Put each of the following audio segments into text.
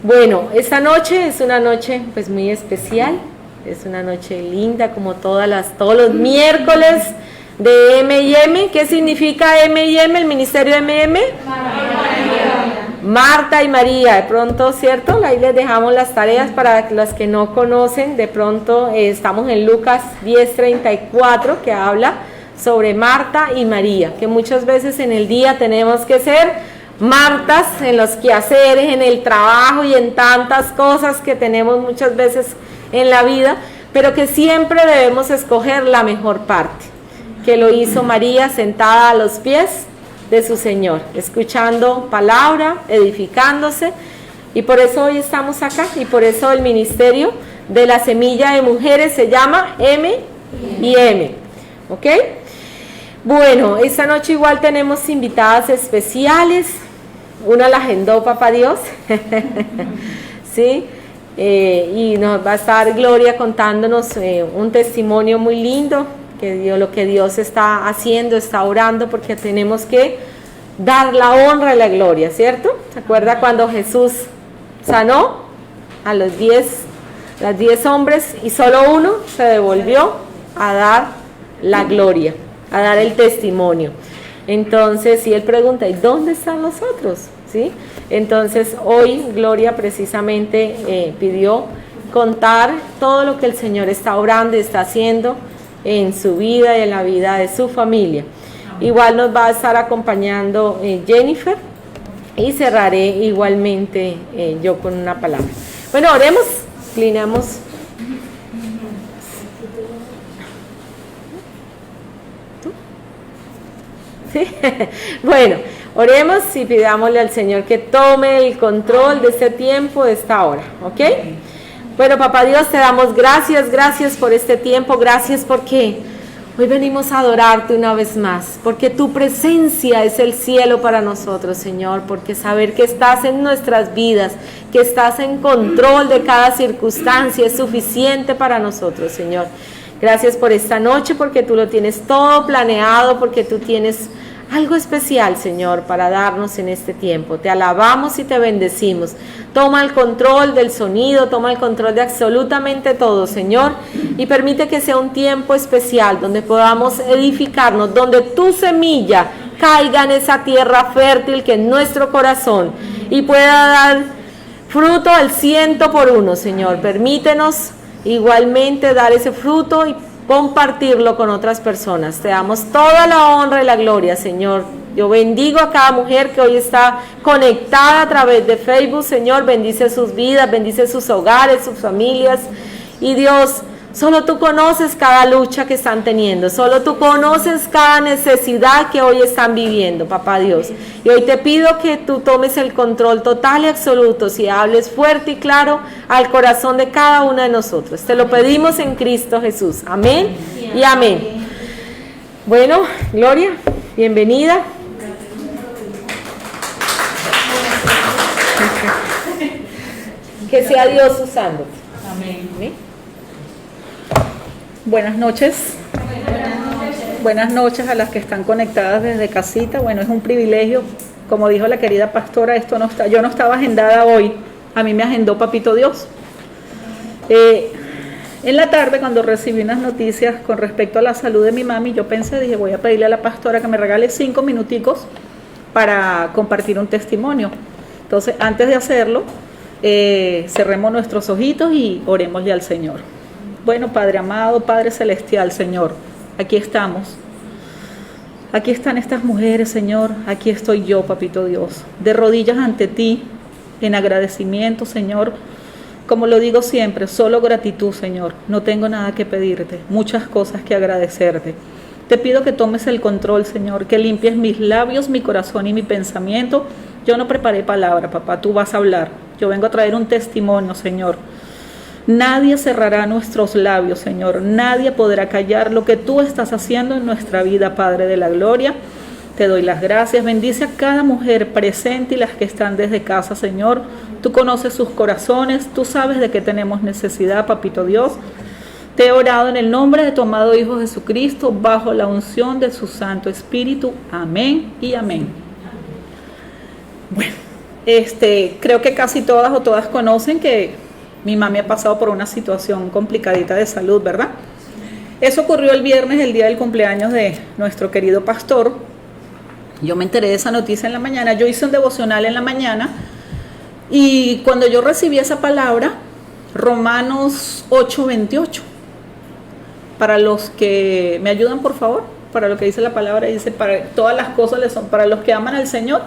Bueno, esta noche es una noche pues muy especial, es una noche linda como todos los miércoles de M&M. ¿Qué significa M&M, el ministerio M&M? Marta y María, de pronto, ¿cierto? Ahí les dejamos las tareas para las que no conocen. De pronto estamos en Lucas 10:34, que habla sobre Marta y María, que muchas veces en el día tenemos que ser Martas en los quehaceres, en el trabajo y en tantas cosas que tenemos muchas veces en la vida, pero que siempre debemos escoger la mejor parte, que lo hizo María sentada a los pies de su Señor, escuchando palabra, edificándose, y por eso hoy estamos acá, y por eso el ministerio de la Semilla de Mujeres se llama M&M, ¿ok? Bueno, esta noche igual tenemos invitadas especiales. Una la agendó Papá Dios, ¿sí? Y nos va a estar Gloria contándonos un testimonio muy lindo, lo que Dios está haciendo, está orando, porque tenemos que dar la honra y la gloria, ¿cierto? ¿Se acuerda cuando Jesús sanó a los 10 hombres y solo uno se devolvió a dar la gloria, a dar el testimonio? Entonces, si él pregunta, ¿y dónde están los otros? ¿Sí? Entonces, hoy Gloria precisamente pidió contar todo lo que el Señor está obrando y está haciendo en su vida y en la vida de su familia. Igual nos va a estar acompañando Jennifer, y cerraré igualmente yo con una palabra. Bueno, oremos, inclinamos. ¿Sí? Bueno, oremos y pidámosle al Señor que tome el control de este tiempo, de esta hora, ¿ok? Bueno, Papá Dios, te damos gracias por este tiempo, gracias porque hoy venimos a adorarte una vez más, porque tu presencia es el cielo para nosotros, Señor, porque saber que estás en nuestras vidas, que estás en control de cada circunstancia es suficiente para nosotros, Señor. Gracias por esta noche, porque tú lo tienes todo planeado, porque tú tienes algo especial, Señor, para darnos en este tiempo. Te alabamos y te bendecimos. Toma el control del sonido, toma el control de absolutamente todo, Señor, y permite que sea un tiempo especial donde podamos edificarnos, donde tu semilla caiga en esa tierra fértil que es nuestro corazón y pueda dar fruto al 100%, Señor. Permítenos igualmente dar ese fruto y compartirlo con otras personas. Te damos toda la honra y la gloria, Señor. Yo bendigo a cada mujer que hoy está conectada a través de Facebook, Señor. Bendice sus vidas, bendice sus hogares, sus familias. Y Dios, solo tú conoces cada lucha que están teniendo, solo tú conoces cada necesidad que hoy están viviendo, Papá Dios. Y hoy te pido que tú tomes el control total y absoluto, si hables fuerte y claro al corazón de cada una de nosotros. Te lo pedimos en Cristo Jesús. Amén y amén. Bueno, Gloria, bienvenida. Que sea Dios usándote. Amén. ¿Sí? Buenas noches. Buenas noches a las que están conectadas desde casita. Bueno, es un privilegio, como dijo la querida pastora, yo no estaba agendada hoy, a mí me agendó Papito Dios. En la tarde, cuando recibí unas noticias con respecto a la salud de mi mami, yo dije, voy a pedirle a la pastora que me regale 5 minuticos para compartir un testimonio. Entonces, antes de hacerlo, cerremos nuestros ojitos y orémosle al Señor. Bueno, Padre amado, Padre celestial, Señor, aquí estamos. Aquí están estas mujeres, Señor. Aquí estoy yo, Papito Dios, de rodillas ante ti, en agradecimiento, Señor. Como lo digo siempre, solo gratitud, Señor. No tengo nada que pedirte, muchas cosas que agradecerte. Te pido que tomes el control, Señor, que limpies mis labios, mi corazón y mi pensamiento. Yo no preparé palabra, papá, tú vas a hablar. Yo vengo a traer un testimonio, Señor. Nadie cerrará nuestros labios, Señor. Nadie podrá callar lo que tú estás haciendo en nuestra vida, Padre de la gloria. Te doy las gracias. Bendice a cada mujer presente y las que están desde casa, Señor. Tú conoces sus corazones. Tú sabes de qué tenemos necesidad, Papito Dios. Te he orado en el nombre de tu amado Hijo Jesucristo, bajo la unción de su Santo Espíritu. Amén y amén. Bueno, Creo que casi todas o todas conocen que mi mami ha pasado por una situación complicadita de salud, ¿verdad? Eso ocurrió el viernes, el día del cumpleaños de nuestro querido pastor. Yo me enteré de esa noticia en la mañana. Yo hice un devocional en la mañana y cuando yo recibí esa palabra, Romanos 8:28, para los que me ayudan, por favor, para lo que dice la palabra, dice, para todas las cosas le son, para los que aman al Señor,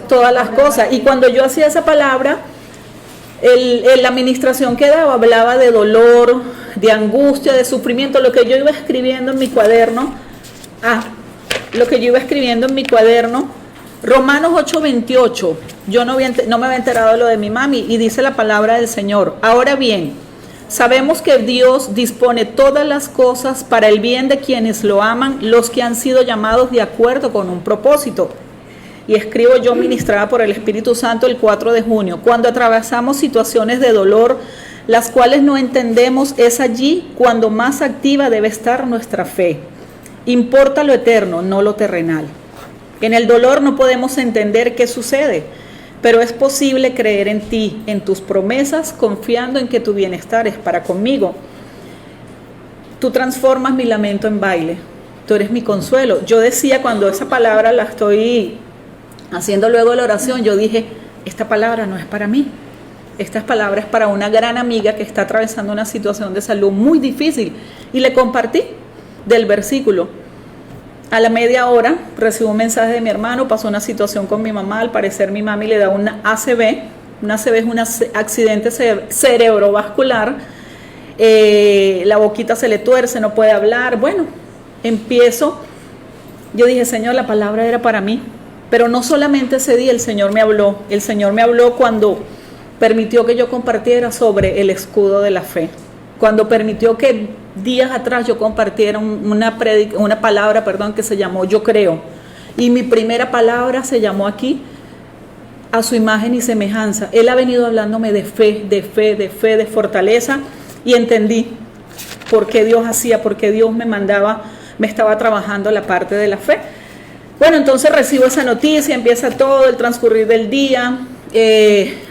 todas las cosas. Y cuando yo hacía esa palabra, la administración que daba hablaba de dolor, de angustia, de sufrimiento, lo que yo iba escribiendo en mi cuaderno, Romanos 8:28, yo no me había enterado de lo de mi mami, y dice la palabra del Señor: ahora bien, sabemos que Dios dispone todas las cosas para el bien de quienes lo aman, los que han sido llamados de acuerdo con un propósito. Y escribo yo, ministrada por el Espíritu Santo, el 4 de junio, cuando atravesamos situaciones de dolor, las cuales no entendemos, es allí cuando más activa debe estar nuestra fe. Importa lo eterno, no lo terrenal. En el dolor no podemos entender qué sucede, pero es posible creer en ti, en tus promesas, confiando en que tu bienestar es para conmigo. Tú transformas mi lamento en baile, tú eres mi consuelo. Yo decía, cuando esa palabra la estoy haciendo luego de la oración, yo dije, esta palabra no es para mí, esta palabra es para una gran amiga que está atravesando una situación de salud muy difícil, y le compartí del versículo. A la media hora recibo un mensaje de mi hermano, pasó una situación con mi mamá, al parecer mi mami le da una ACV. Una ACV es un accidente cerebrovascular, la boquita se le tuerce, no puede hablar. Bueno, yo dije, Señor, la palabra era para mí, pero no solamente ese día el Señor me habló cuando permitió que yo compartiera sobre el escudo de la fe, cuando permitió que días atrás yo compartiera una palabra que se llamó Yo Creo, y mi primera palabra se llamó aquí, a su imagen y semejanza. Él ha venido hablándome de fe, de fortaleza, y entendí por qué Dios hacía, por qué Dios me estaba trabajando la parte de la fe. Bueno, entonces recibo esa noticia, empieza todo el transcurrir del día.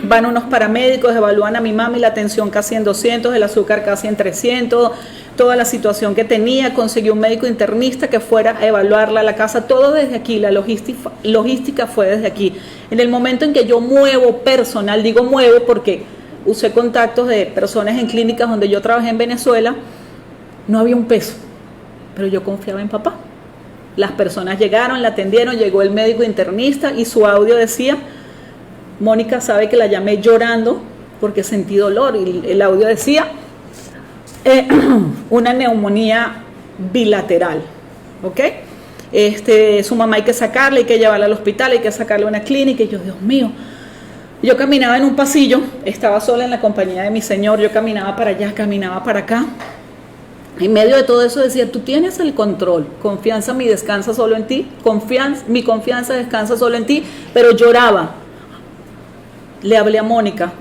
Van unos paramédicos, evalúan a mi mami, la tensión casi en 200, el azúcar casi en 300, toda la situación que tenía. Conseguí un médico internista que fuera a evaluarla a la casa, todo desde aquí, la logística fue desde aquí. En el momento en que yo muevo personal, digo muevo porque usé contactos de personas en clínicas donde yo trabajé en Venezuela, no había un peso, pero yo confiaba en papá. Las personas llegaron, la atendieron, llegó el médico internista y su audio decía: Mónica sabe que la llamé llorando porque sentí dolor, y el audio decía una neumonía bilateral, ¿ok? Su mamá hay que sacarla, hay que llevarla al hospital, hay que sacarla a una clínica. Y yo, Dios mío, yo caminaba en un pasillo, estaba sola en la compañía de mi Señor, yo caminaba para allá, caminaba para acá. En medio de todo eso decía: tú tienes el control, confianza mi descansa solo en ti, mi confianza descansa solo en ti. Pero lloraba. Le hablé a Mónica,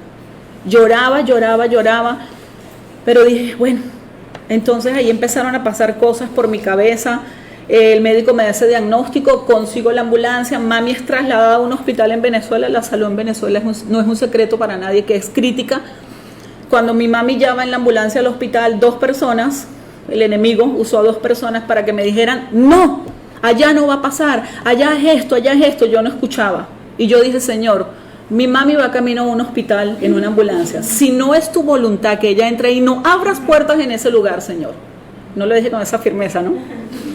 lloraba, pero dije, bueno, entonces ahí empezaron a pasar cosas por mi cabeza. El médico me da ese diagnóstico, consigo la ambulancia, mami es trasladada a un hospital en Venezuela. La salud en Venezuela no es un secreto para nadie, que es crítica. Cuando mi mami ya va en la ambulancia al hospital, 2 personas, el enemigo usó a 2 personas para que me dijeran: no, allá no va a pasar, allá es esto, yo no escuchaba. Y yo dije: Señor, mi mami va camino a un hospital en una ambulancia, si no es tu voluntad que ella entre ahí, no abras puertas en ese lugar, Señor. No lo dije con esa firmeza, ¿no?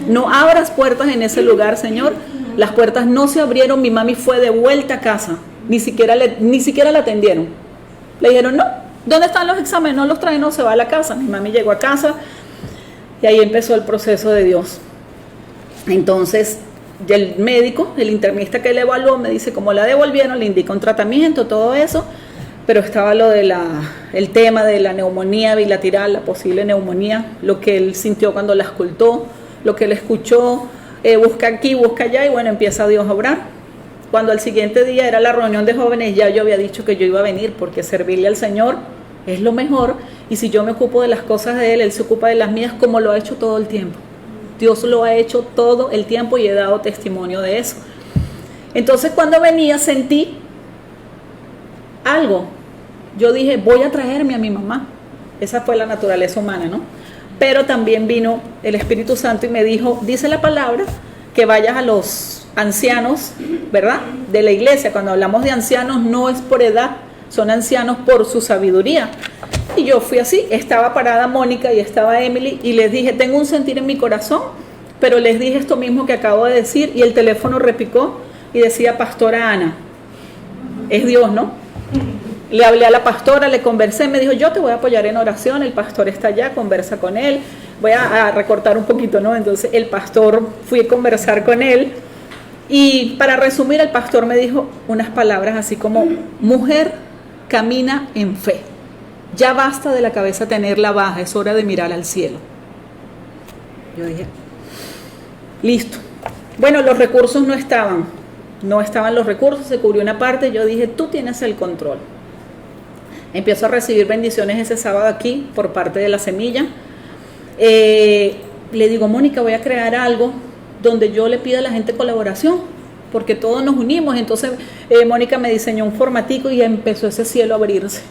No abras puertas en ese lugar, Señor. Las puertas no se abrieron, mi mami fue de vuelta a casa, ni siquiera la atendieron. Le dijeron: no, ¿dónde están los exámenes? No los traen, no, se va a la casa. Mi mami llegó a casa y ahí empezó el proceso de Dios. Entonces, el médico, el internista que le evaluó, me dice: como la devolvieron, le indica un tratamiento, todo eso, pero estaba lo de el tema de la neumonía bilateral, la posible neumonía, lo que él sintió cuando la escultó, lo que él escuchó, busca aquí, busca allá, y bueno, empieza Dios a obrar. Cuando al siguiente día era la reunión de jóvenes, ya yo había dicho que yo iba a venir, porque servirle al Señor es lo mejor, y si yo me ocupo de las cosas de Él, Él se ocupa de las mías, como lo ha hecho todo el tiempo. Dios lo ha hecho todo el tiempo y he dado testimonio de eso. Entonces, cuando venía, sentí algo. Yo dije, voy a traerme a mi mamá. Esa fue la naturaleza humana, ¿no? Pero también vino el Espíritu Santo y me dijo, dice la palabra, que vayas a los ancianos, ¿verdad? De la iglesia. Cuando hablamos de ancianos no es por edad, son ancianos por su sabiduría. Y yo fui así, estaba parada Mónica y estaba Emily y les dije, tengo un sentir en mi corazón, pero les dije esto mismo que acabo de decir y el teléfono repicó y decía Pastora Ana. Es Dios, ¿no? Le hablé a la pastora, le conversé, me dijo, yo te voy a apoyar en oración, el pastor está allá, conversa con él, voy a recortar un poquito, ¿no? Entonces el pastor, fui a conversar con él y para resumir, el pastor me dijo unas palabras así como, mujer, camina en fe, ya basta de la cabeza tenerla baja, es hora de mirar al cielo. Yo dije, listo. Bueno, los recursos no estaban los recursos, se cubrió una parte, yo dije, tú tienes el control. Empiezo a recibir bendiciones ese sábado aquí por parte de La Semilla. Le digo, Mónica, voy a crear algo donde yo le pida a la gente colaboración, porque todos nos unimos. Entonces Mónica me diseñó un formatico y empezó ese cielo a abrirse.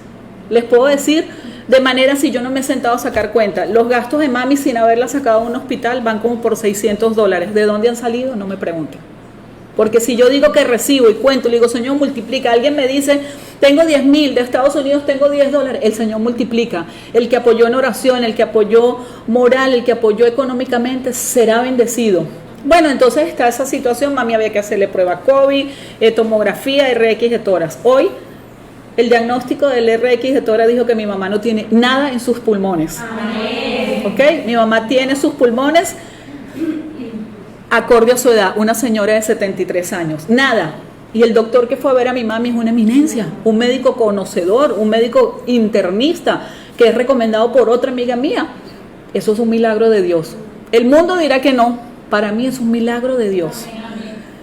Les puedo decir, de manera, si yo no me he sentado a sacar cuenta, los gastos de mami sin haberla sacado a un hospital van como por $600. ¿De dónde han salido? No me pregunten. Porque si yo digo que recibo y cuento, le digo, Señor, multiplica. Alguien me dice, tengo 10,000, de Estados Unidos tengo $10. El Señor multiplica. El que apoyó en oración, el que apoyó moral, el que apoyó económicamente, será bendecido. Bueno, entonces está esa situación. Mami había que hacerle prueba COVID, tomografía, RX de tórax. Hoy, el diagnóstico del RX de tórax dijo que mi mamá no tiene nada en sus pulmones. Amén. ¿Ok? Mi mamá tiene sus pulmones acorde a su edad, una señora de 73 años, nada. Y el doctor que fue a ver a mi mami es una eminencia, un médico conocedor, un médico internista, que es recomendado por otra amiga mía. Eso es un milagro de Dios. El mundo dirá que no, para mí es un milagro de Dios.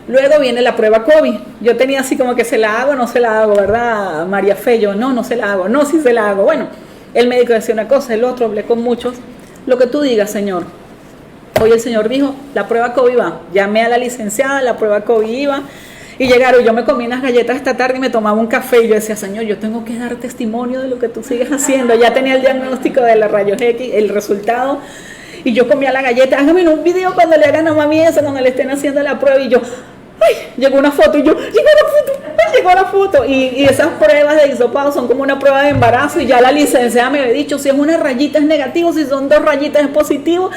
Luego viene la prueba COVID. Yo tenía así como que se la hago, no se la hago, ¿verdad? María Fe, yo no se la hago, no, sí se la hago. Bueno, el médico decía una cosa, el otro, hablé con muchos. Lo que tú digas, Señor. Hoy el Señor dijo, la prueba COVID va. Llamé a la licenciada, la prueba COVID iba. Y llegaron, yo me comí unas galletas esta tarde y me tomaba un café. Y yo decía, Señor, yo tengo que dar testimonio de lo que tú sigues haciendo. Ya tenía el diagnóstico de la rayos X, el resultado. Y yo comía la galleta. Hágame un video cuando le hagan a mami eso, cuando le estén haciendo la prueba. Y yo, ay, llegó una foto. Y yo, llegó la foto. Y esas pruebas de hisopado son como una prueba de embarazo. Y ya la licenciada me había dicho, si es una rayita es negativo, si son 2 rayitas es positivo.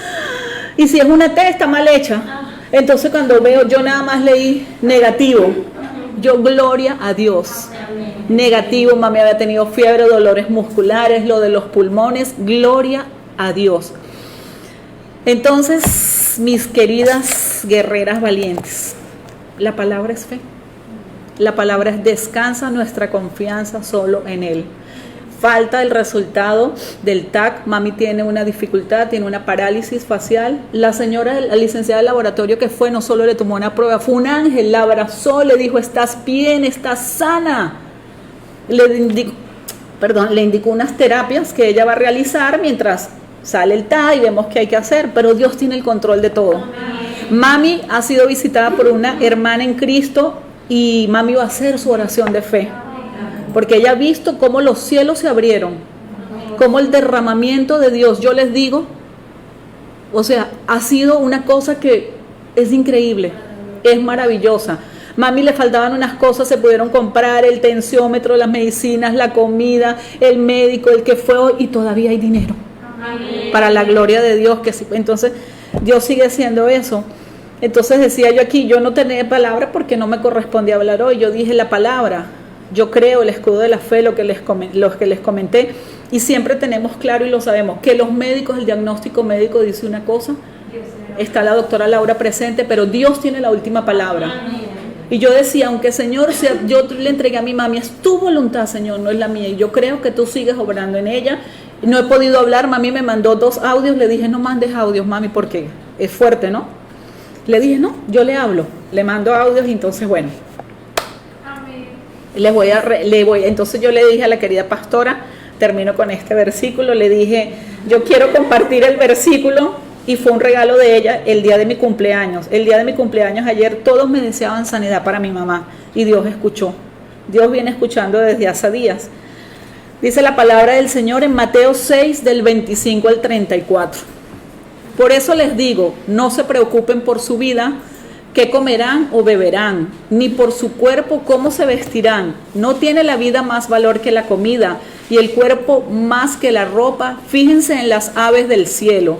Y si es una T está mal hecha. Entonces cuando veo, yo nada más leí negativo. Yo, gloria a Dios. Negativo, mami había tenido fiebre, dolores musculares, lo de los pulmones, gloria a Dios. Entonces, mis queridas guerreras valientes, la palabra es fe. La palabra es descansa nuestra confianza solo en Él. Falta el resultado del TAC, mami tiene una dificultad, tiene una parálisis facial. La señora, la licenciada de laboratorio que fue, no solo le tomó una prueba, fue un ángel, la abrazó, le dijo, estás bien, estás sana. Le indicó unas terapias que ella va a realizar mientras sale el TAC y vemos qué hay que hacer, pero Dios tiene el control de todo. Amén. Mami ha sido visitada por una hermana en Cristo y mami va a hacer su oración de fe. Porque ella ha visto cómo los cielos se abrieron, cómo el derramamiento de Dios, yo les digo, o sea, ha sido una cosa que es increíble, es maravillosa. Mami le faltaban unas cosas, se pudieron comprar, el tensiómetro, las medicinas, la comida, el médico, el que fue hoy, y todavía hay dinero. Amén. Para la gloria de Dios, que sí. Entonces Dios sigue haciendo eso. Entonces decía yo aquí, yo no tenía palabra porque no me correspondía hablar hoy, yo dije la palabra. Yo creo el escudo de la fe, los que les comenté, y siempre tenemos claro y lo sabemos, que los médicos, el diagnóstico médico dice una cosa, está la doctora Laura presente, pero Dios tiene la última palabra. Y yo decía, aunque Señor, yo le entregué a mi mami, es tu voluntad, Señor, no es la mía, y yo creo que tú sigues obrando en ella. No he podido hablar, mami me mandó 2 audios, le dije, no mandes audios, mami, porque es fuerte, ¿no? Le dije, no, yo le hablo, le mando audios, y entonces, bueno. Entonces yo le dije a la querida pastora, termino con este versículo, le dije, yo quiero compartir el versículo, y fue un regalo de ella el día de mi cumpleaños. El día de mi cumpleaños ayer todos me deseaban sanidad para mi mamá y Dios escuchó. Dios viene escuchando desde hace días. Dice la palabra del Señor en Mateo 6, del 25 al 34. Por eso les digo, no se preocupen por su vida, qué comerán o beberán, ni por su cuerpo cómo se vestirán. ¿No tiene la vida más valor que la comida y el cuerpo más que la ropa? Fíjense en las aves del cielo.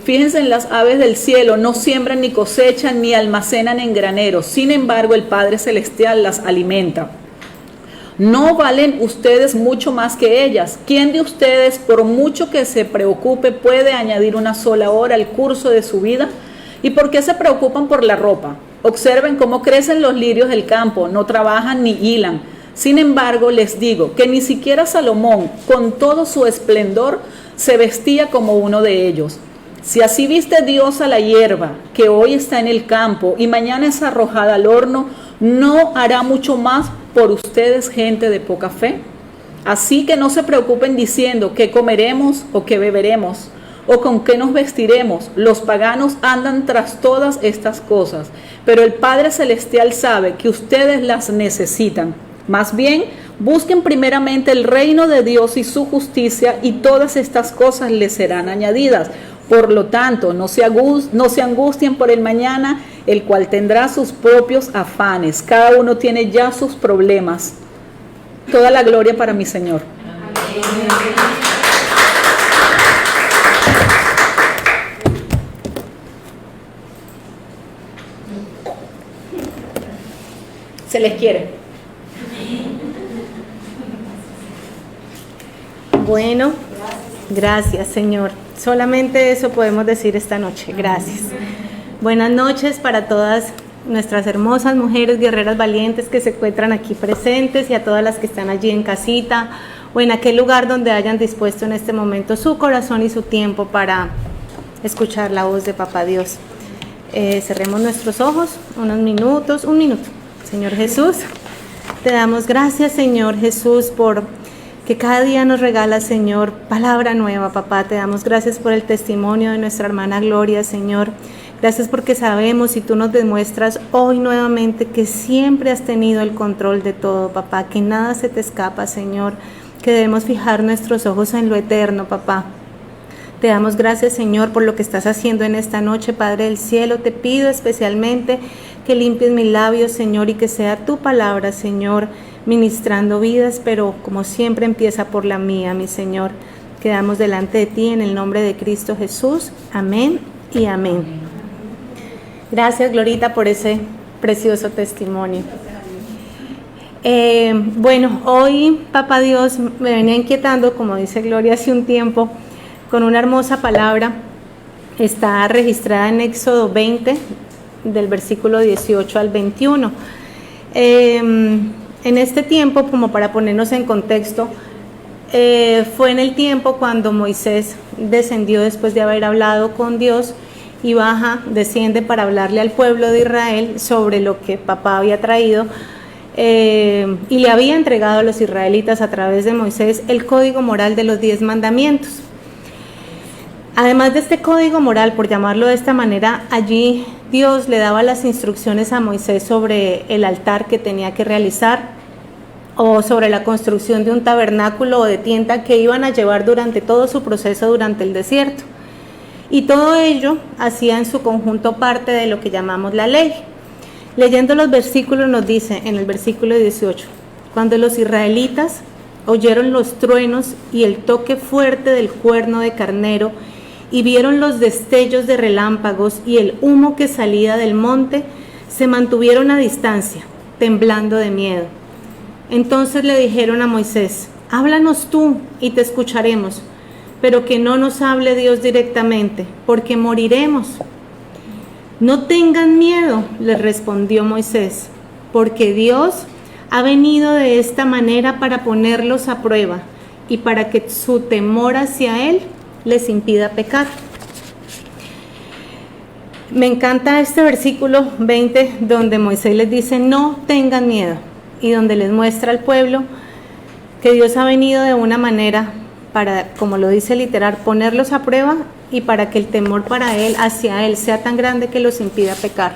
Fíjense en las aves del cielo, no siembran ni cosechan ni almacenan en graneros. Sin embargo, el Padre Celestial las alimenta. ¿No valen ustedes mucho más que ellas? ¿Quién de ustedes, por mucho que se preocupe, puede añadir una sola hora al curso de su vida? ¿Y por qué se preocupan por la ropa? Observen cómo crecen los lirios del campo, no trabajan ni hilan. Sin embargo, les digo que ni siquiera Salomón, con todo su esplendor, se vestía como uno de ellos. Si así viste Dios a la hierba, que hoy está en el campo y mañana es arrojada al horno, ¿no hará mucho más por ustedes, gente de poca fe? Así que no se preocupen diciendo qué comeremos o qué beberemos o con qué nos vestiremos. Los paganos andan tras todas estas cosas, pero el Padre Celestial sabe que ustedes las necesitan. Más bien, busquen primeramente el reino de Dios y su justicia, y todas estas cosas les serán añadidas. Por lo tanto, no se angustien por el mañana, el cual tendrá sus propios afanes. Cada uno tiene ya sus problemas. Toda la gloria para mi Señor. Se les quiere. Bueno, gracias, Señor. Solamente eso podemos decir esta noche. Gracias. Buenas noches para todas nuestras hermosas mujeres guerreras valientes que se encuentran aquí presentes, y a todas las que están allí en casita o en aquel lugar donde hayan dispuesto en este momento su corazón y su tiempo para escuchar la voz de Papá Dios. Cerremos nuestros ojos unos minutos, un minuto. Señor Jesús, te damos gracias, Señor Jesús, por que cada día nos regala, Señor, palabra nueva, papá. Te damos gracias por el testimonio de nuestra hermana Gloria, Señor. Gracias porque sabemos y tú nos demuestras hoy nuevamente que siempre has tenido el control de todo, papá, que nada se te escapa, Señor, que debemos fijar nuestros ojos en lo eterno, papá. Te damos gracias, Señor, por lo que estás haciendo en esta noche, Padre del cielo. Te pido especialmente que limpies mis labios, Señor, y que sea tu palabra, Señor, ministrando vidas, pero como siempre empieza por la mía, mi Señor. Quedamos delante de ti en el nombre de Cristo Jesús. Amén y amén. Gracias, Glorita, por ese precioso testimonio. Bueno, hoy Papá Dios me venía inquietando, como dice Gloria, hace un tiempo, con una hermosa palabra. Está registrada en Éxodo 20, del versículo 18 al 21. En este tiempo, como para ponernos en contexto, fue en el tiempo cuando Moisés descendió después de haber hablado con Dios y desciende para hablarle al pueblo de Israel sobre lo que papá había traído, y le había entregado a los israelitas a través de Moisés el código moral de los 10 mandamientos. Además de este código moral, por llamarlo de esta manera, allí Dios le daba las instrucciones a Moisés sobre el altar que tenía que realizar, o sobre la construcción de un tabernáculo o de tienda que iban a llevar durante todo su proceso durante el desierto. Y todo ello hacía en su conjunto parte de lo que llamamos la ley. Leyendo los versículos nos dice en el versículo 18: cuando los israelitas oyeron los truenos y el toque fuerte del cuerno de carnero, y vieron los destellos de relámpagos y el humo que salía del monte, se mantuvieron a distancia, temblando de miedo. Entonces le dijeron a Moisés: háblanos tú y te escucharemos, pero que no nos hable Dios directamente, porque moriremos. No tengan miedo, les respondió Moisés, porque Dios ha venido de esta manera para ponerlos a prueba y para que su temor hacia Él les impida pecar. Me encanta este versículo 20 donde Moisés les dice no tengan miedo, y donde les muestra al pueblo que Dios ha venido de una manera para, como lo dice literal, ponerlos a prueba y para que el temor hacia Él sea tan grande que los impida pecar.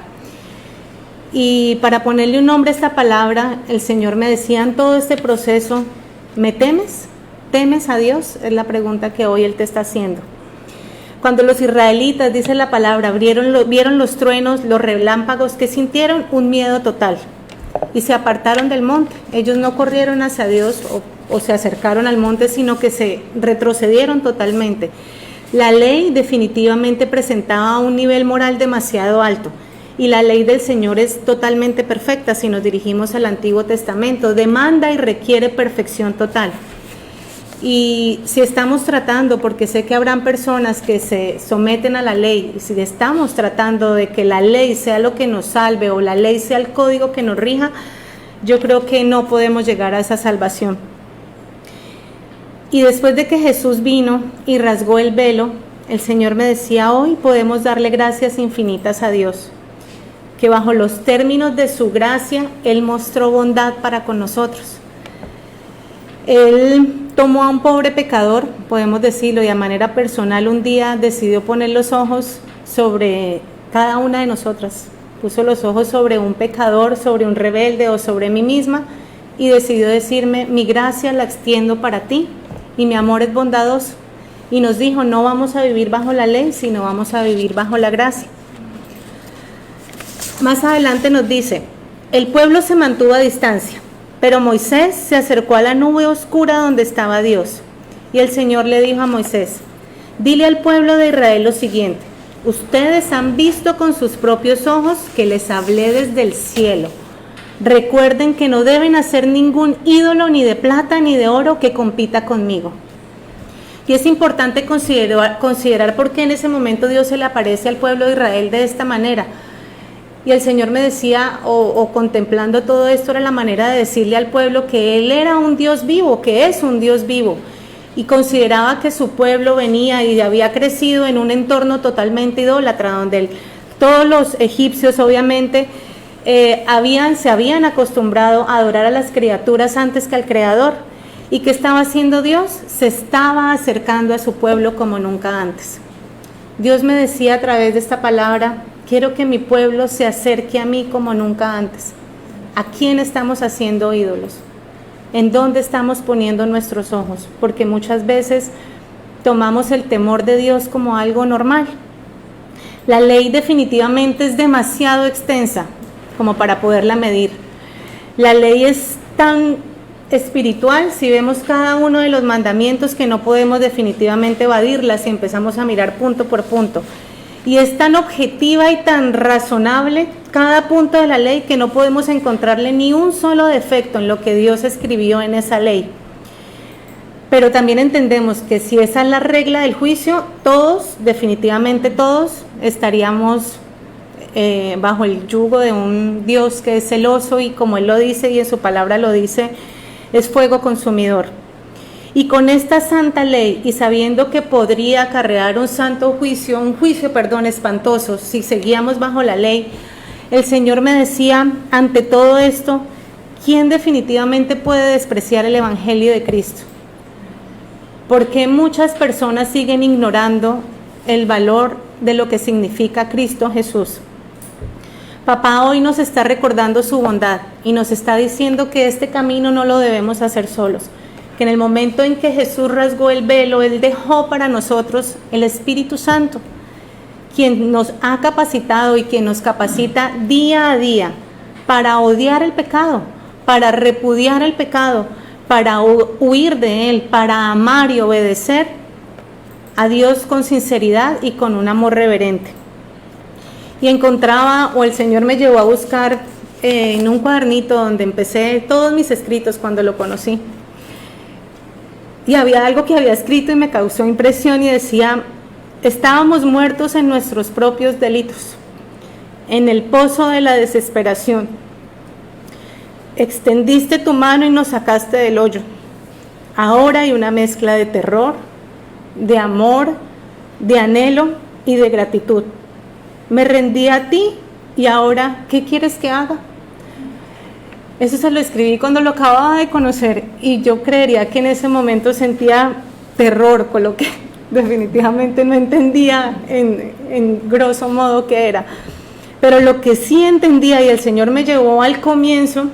Y para ponerle un nombre a esta palabra, el Señor me decía en todo este proceso, ¿me temes? ¿Temes a Dios? Es la pregunta que hoy Él te está haciendo. Cuando los israelitas, dice la palabra, vieron los truenos, los relámpagos, que sintieron un miedo total y se apartaron del monte. Ellos no corrieron hacia Dios o se acercaron al monte, sino que se retrocedieron totalmente. La ley definitivamente presentaba un nivel moral demasiado alto. Y la ley del Señor es totalmente perfecta si nos dirigimos al Antiguo Testamento. Demanda y requiere perfección total. Y si estamos tratando, porque sé que habrán personas que se someten a la ley, y si estamos tratando de que la ley sea lo que nos salve o la ley sea el código que nos rija, yo creo que no podemos llegar a esa salvación. Y después de que Jesús vino y rasgó el velo, el Señor me decía, hoy podemos darle gracias infinitas a Dios, que bajo los términos de su gracia, Él mostró bondad para con nosotros. Él tomó a un pobre pecador, podemos decirlo, y a manera personal un día decidió poner los ojos sobre cada una de nosotras. Puso los ojos sobre un pecador, sobre un rebelde o sobre mí misma y decidió decirme, mi gracia la extiendo para ti y mi amor es bondadoso. Y nos dijo, no vamos a vivir bajo la ley, sino vamos a vivir bajo la gracia. Más adelante nos dice, el pueblo se mantuvo a distancia, pero Moisés se acercó a la nube oscura donde estaba Dios. Y el Señor le dijo a Moisés, dile al pueblo de Israel lo siguiente, ustedes han visto con sus propios ojos que les hablé desde el cielo. Recuerden que no deben hacer ningún ídolo ni de plata ni de oro que compita conmigo. Y es importante considerar por qué en ese momento Dios se le aparece al pueblo de Israel de esta manera. Y el Señor me decía, o contemplando todo esto, era la manera de decirle al pueblo que Él era un Dios vivo, que es un Dios vivo. Y consideraba que su pueblo venía y había crecido en un entorno totalmente idólatra, donde todos los egipcios obviamente se habían acostumbrado a adorar a las criaturas antes que al Creador. ¿Y qué estaba haciendo Dios? Se estaba acercando a su pueblo como nunca antes. Dios me decía a través de esta palabra, quiero que mi pueblo se acerque a mí como nunca antes. ¿A quién estamos haciendo ídolos? ¿En dónde estamos poniendo nuestros ojos? Porque muchas veces tomamos el temor de Dios como algo normal. La ley definitivamente es demasiado extensa como para poderla medir. La ley es tan espiritual si vemos cada uno de los mandamientos que no podemos definitivamente evadirla si empezamos a mirar punto por punto. Y es tan objetiva y tan razonable cada punto de la ley que no podemos encontrarle ni un solo defecto en lo que Dios escribió en esa ley. Pero también entendemos que si esa es la regla del juicio, todos, definitivamente todos, estaríamos bajo el yugo de un Dios que es celoso y como Él lo dice y en su palabra lo dice, es fuego consumidor. Y con esta santa ley y sabiendo que podría acarrear un juicio espantoso si seguíamos bajo la ley, el Señor me decía, ante todo esto, ¿quién definitivamente puede despreciar el Evangelio de Cristo? Porque muchas personas siguen ignorando el valor de lo que significa Cristo Jesús. Papá hoy nos está recordando su bondad y nos está diciendo que este camino no lo debemos hacer solos, que en el momento en que Jesús rasgó el velo, Él dejó para nosotros el Espíritu Santo, quien nos ha capacitado y quien nos capacita día a día para odiar el pecado, para repudiar el pecado, para huir de él, para amar y obedecer a Dios con sinceridad y con un amor reverente. Y encontraba, o el Señor me llevó a buscar en un cuadernito donde empecé todos mis escritos cuando lo conocí. Y había algo que había escrito y me causó impresión y decía, estábamos muertos en nuestros propios delitos, en el pozo de la desesperación. Extendiste tu mano y nos sacaste del hoyo. Ahora hay una mezcla de terror, de amor, de anhelo y de gratitud. Me rendí a ti y ahora, ¿qué quieres que haga? Eso se lo escribí cuando lo acababa de conocer y yo creería que en ese momento sentía terror con lo que definitivamente no entendía en grosso modo qué era. Pero lo que sí entendía, y el Señor me llevó al comienzo,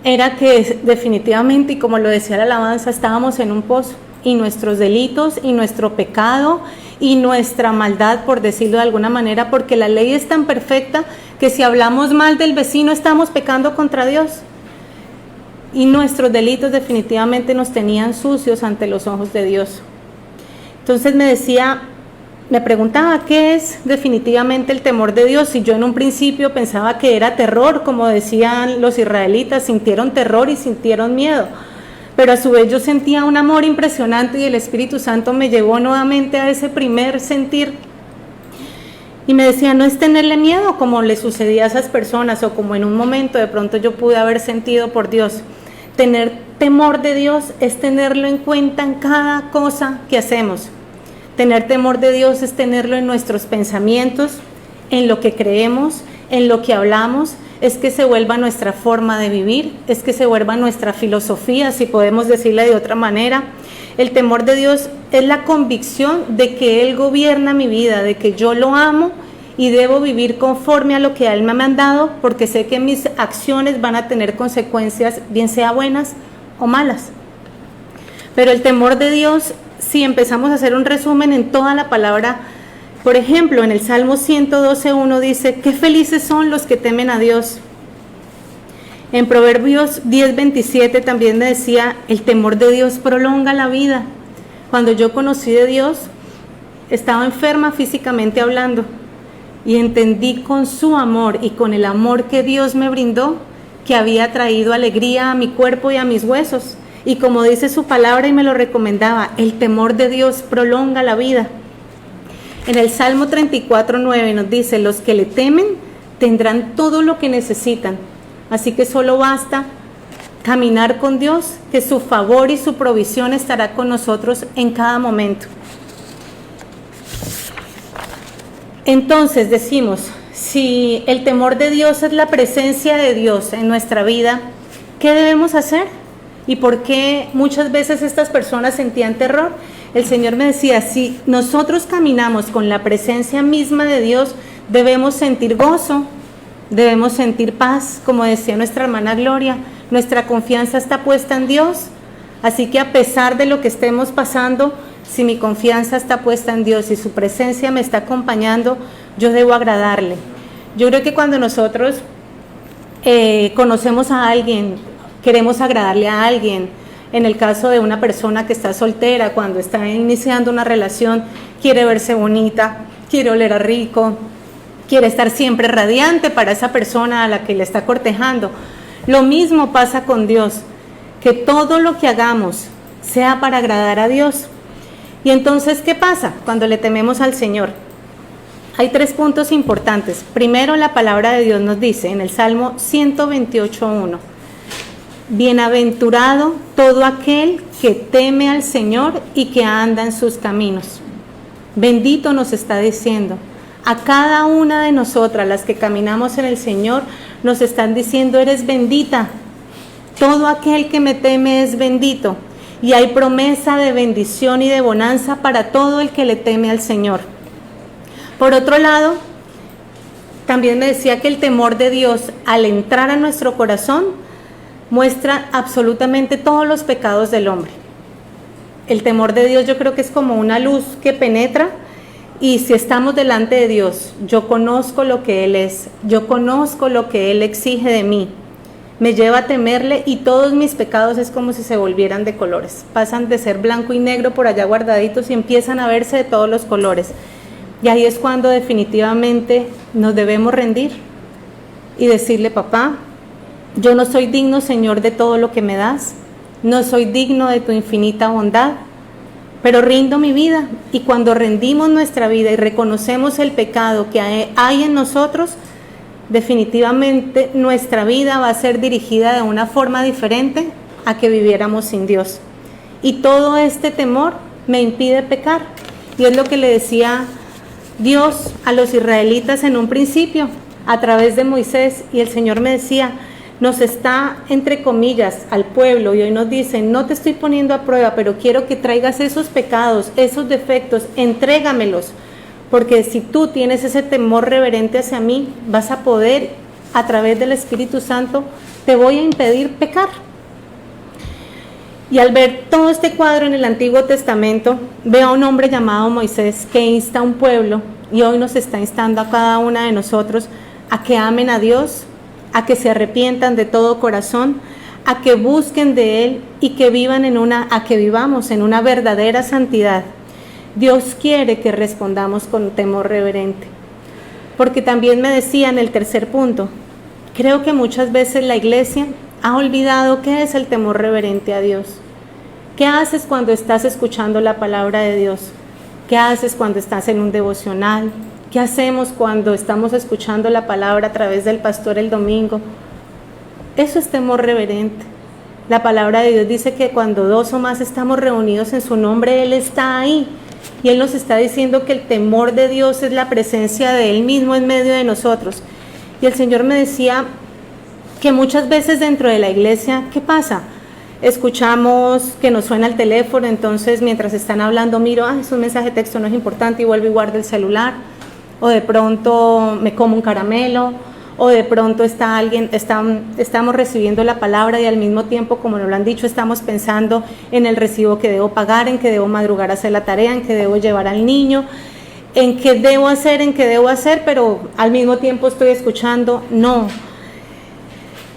era que definitivamente, y como lo decía la alabanza, estábamos en un pozo, y nuestros delitos, y nuestro pecado, y nuestra maldad, por decirlo de alguna manera, porque la ley es tan perfecta que si hablamos mal del vecino estamos pecando contra Dios. Y nuestros delitos definitivamente nos tenían sucios ante los ojos de Dios. Entonces me preguntaba, ¿qué es definitivamente el temor de Dios? Y yo en un principio pensaba que era terror, como decían los israelitas, sintieron terror y sintieron miedo. Pero a su vez yo sentía un amor impresionante y el Espíritu Santo me llevó nuevamente a ese primer sentir. Y me decía, no es tenerle miedo como le sucedía a esas personas o como en un momento de pronto yo pude haber sentido por Dios. Tener temor de Dios es tenerlo en cuenta en cada cosa que hacemos. Tener temor de Dios es tenerlo en nuestros pensamientos, en lo que creemos, en lo que hablamos, es que se vuelva nuestra forma de vivir, es que se vuelva nuestra filosofía, si podemos decirle de otra manera. El temor de Dios es la convicción de que Él gobierna mi vida, de que yo lo amo y debo vivir conforme a lo que Él me ha mandado, porque sé que mis acciones van a tener consecuencias, bien sea buenas o malas. Pero el temor de Dios, si empezamos a hacer un resumen en toda la palabra, por ejemplo, en el Salmo 112:1 dice, qué felices son los que temen a Dios. En Proverbios 10:27 también me decía, el temor de Dios prolonga la vida. Cuando yo conocí de Dios, estaba enferma físicamente hablando y entendí con su amor y con el amor que Dios me brindó, que había traído alegría a mi cuerpo y a mis huesos. Y como dice su palabra y me lo recomendaba, el temor de Dios prolonga la vida. En el Salmo 34:9 nos dice, los que le temen tendrán todo lo que necesitan. Así que solo basta caminar con Dios, que su favor y su provisión estará con nosotros en cada momento. Entonces decimos, si el temor de Dios es la presencia de Dios en nuestra vida, ¿qué debemos hacer? ¿Y por qué muchas veces estas personas sentían terror? El Señor me decía, si nosotros caminamos con la presencia misma de Dios, debemos sentir gozo, debemos sentir paz, como decía nuestra hermana Gloria, nuestra confianza está puesta en Dios, así que a pesar de lo que estemos pasando, si mi confianza está puesta en Dios y su presencia me está acompañando, yo debo agradarle. Yo creo que cuando nosotros conocemos a alguien, queremos agradarle a alguien. En el caso de una persona que está soltera, cuando está iniciando una relación, quiere verse bonita, quiere oler a rico, quiere estar siempre radiante para esa persona a la que le está cortejando. Lo mismo pasa con Dios, que todo lo que hagamos sea para agradar a Dios. Y entonces, ¿qué pasa cuando le tememos al Señor? Hay 3 puntos importantes. Primero, la palabra de Dios nos dice en el Salmo 128:1. Bienaventurado todo aquel que teme al Señor y que anda en sus caminos. Bendito nos está diciendo. A cada una de nosotras, las que caminamos en el Señor, nos están diciendo, eres bendita. Todo aquel que me teme es bendito. Y hay promesa de bendición y de bonanza para todo el que le teme al Señor. Por otro lado, también me decía que el temor de Dios, al entrar a nuestro corazón, muestra absolutamente todos los pecados del hombre. El temor de Dios yo creo que es como una luz que penetra, y si estamos delante de Dios, yo conozco lo que Él es, yo conozco lo que Él exige de mí, me lleva a temerle y todos mis pecados es como si se volvieran de colores, pasan de ser blanco y negro por allá guardaditos y empiezan a verse de todos los colores. Y ahí es cuando definitivamente nos debemos rendir y decirle, papá, yo no soy digno, Señor, de todo lo que me das, no soy digno de tu infinita bondad, pero rindo mi vida. Y cuando rendimos nuestra vida y reconocemos el pecado que hay en nosotros, definitivamente nuestra vida va a ser dirigida de una forma diferente a que viviéramos sin Dios. Y todo este temor me impide pecar. Y es lo que le decía Dios a los israelitas en un principio, a través de Moisés, y el Señor me decía, nos está, entre comillas, al pueblo, y hoy nos dice, no te estoy poniendo a prueba, pero quiero que traigas esos pecados, esos defectos, entrégamelos, porque si tú tienes ese temor reverente hacia mí, vas a poder, a través del Espíritu Santo, te voy a impedir pecar. Y al ver todo este cuadro en el Antiguo Testamento, veo a un hombre llamado Moisés que insta a un pueblo, y hoy nos está instando a cada una de nosotros a que amen a Dios, a que se arrepientan de todo corazón, a que busquen de Él y que vivamos en una verdadera santidad. Dios quiere que respondamos con temor reverente. Porque también me decía en el tercer punto, creo que muchas veces la iglesia ha olvidado qué es el temor reverente a Dios. ¿Qué haces cuando estás escuchando la palabra de Dios? ¿Qué haces cuando estás en un devocional? ¿Qué hacemos cuando estamos escuchando la palabra a través del pastor el domingo? Eso es temor reverente. La palabra de Dios dice que cuando 2 o más estamos reunidos en su nombre, Él está ahí. Y Él nos está diciendo que el temor de Dios es la presencia de Él mismo en medio de nosotros. Y el Señor me decía que muchas veces dentro de la iglesia, ¿qué pasa? Escuchamos que nos suena el teléfono, entonces mientras están hablando miro, es un mensaje de texto, no es importante, y vuelvo y guardo el celular. O de pronto me como un caramelo, o de pronto estamos recibiendo la palabra y al mismo tiempo, como nos lo han dicho, estamos pensando en el recibo que debo pagar, en que debo madrugar a hacer la tarea, en que debo llevar al niño, en qué debo hacer, pero al mismo tiempo estoy escuchando, no.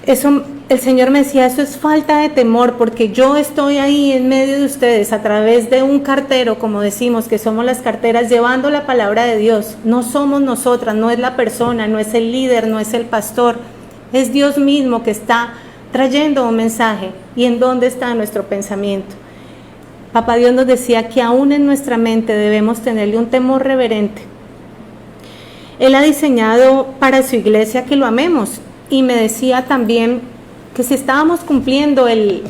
Eso, el Señor me decía, eso es falta de temor, porque yo estoy ahí en medio de ustedes a través de un cartero, como decimos, que somos las carteras, llevando la palabra de Dios. No somos nosotras, no es la persona, no es el líder, no es el pastor, es Dios mismo que está trayendo un mensaje. ¿Y en dónde está nuestro pensamiento? Papá Dios nos decía que aún en nuestra mente debemos tenerle un temor reverente. Él ha diseñado para su iglesia que lo amemos. Y me decía también que si estábamos cumpliendo el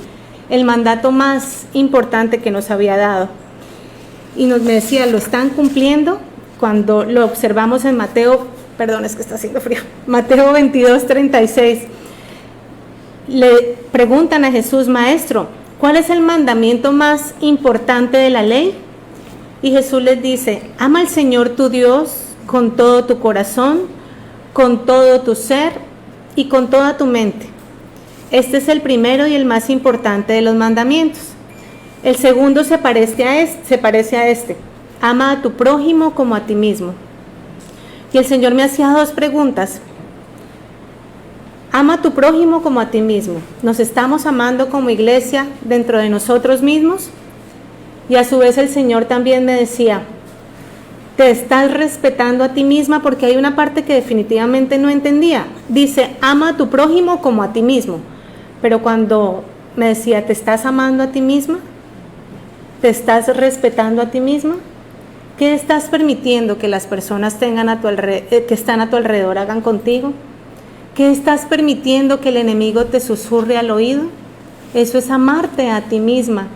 mandato más importante que nos había dado. Y me decía, lo están cumpliendo cuando lo observamos en Mateo, perdón, es que está haciendo frío, Mateo 22:36. Le preguntan a Jesús, Maestro, ¿cuál es el mandamiento más importante de la ley? Y Jesús les dice, ama al Señor tu Dios con todo tu corazón, con todo tu ser y con toda tu mente. Este es el primero y el más importante de los mandamientos. El segundo se parece a este. Ama a tu prójimo como a ti mismo. Y el Señor me hacía 2 preguntas. Ama a tu prójimo como a ti mismo. ¿Nos estamos amando como iglesia dentro de nosotros mismos? Y a su vez el Señor también me decía, te estás respetando a ti misma, porque hay una parte que definitivamente no entendía. Dice, ama a tu prójimo como a ti mismo. Pero cuando me decía, ¿te estás amando a ti misma? ¿Te estás respetando a ti misma? ¿Qué estás permitiendo que las personas que están a tu alrededor hagan contigo? ¿Qué estás permitiendo que el enemigo te susurre al oído? Eso es amarte a ti misma.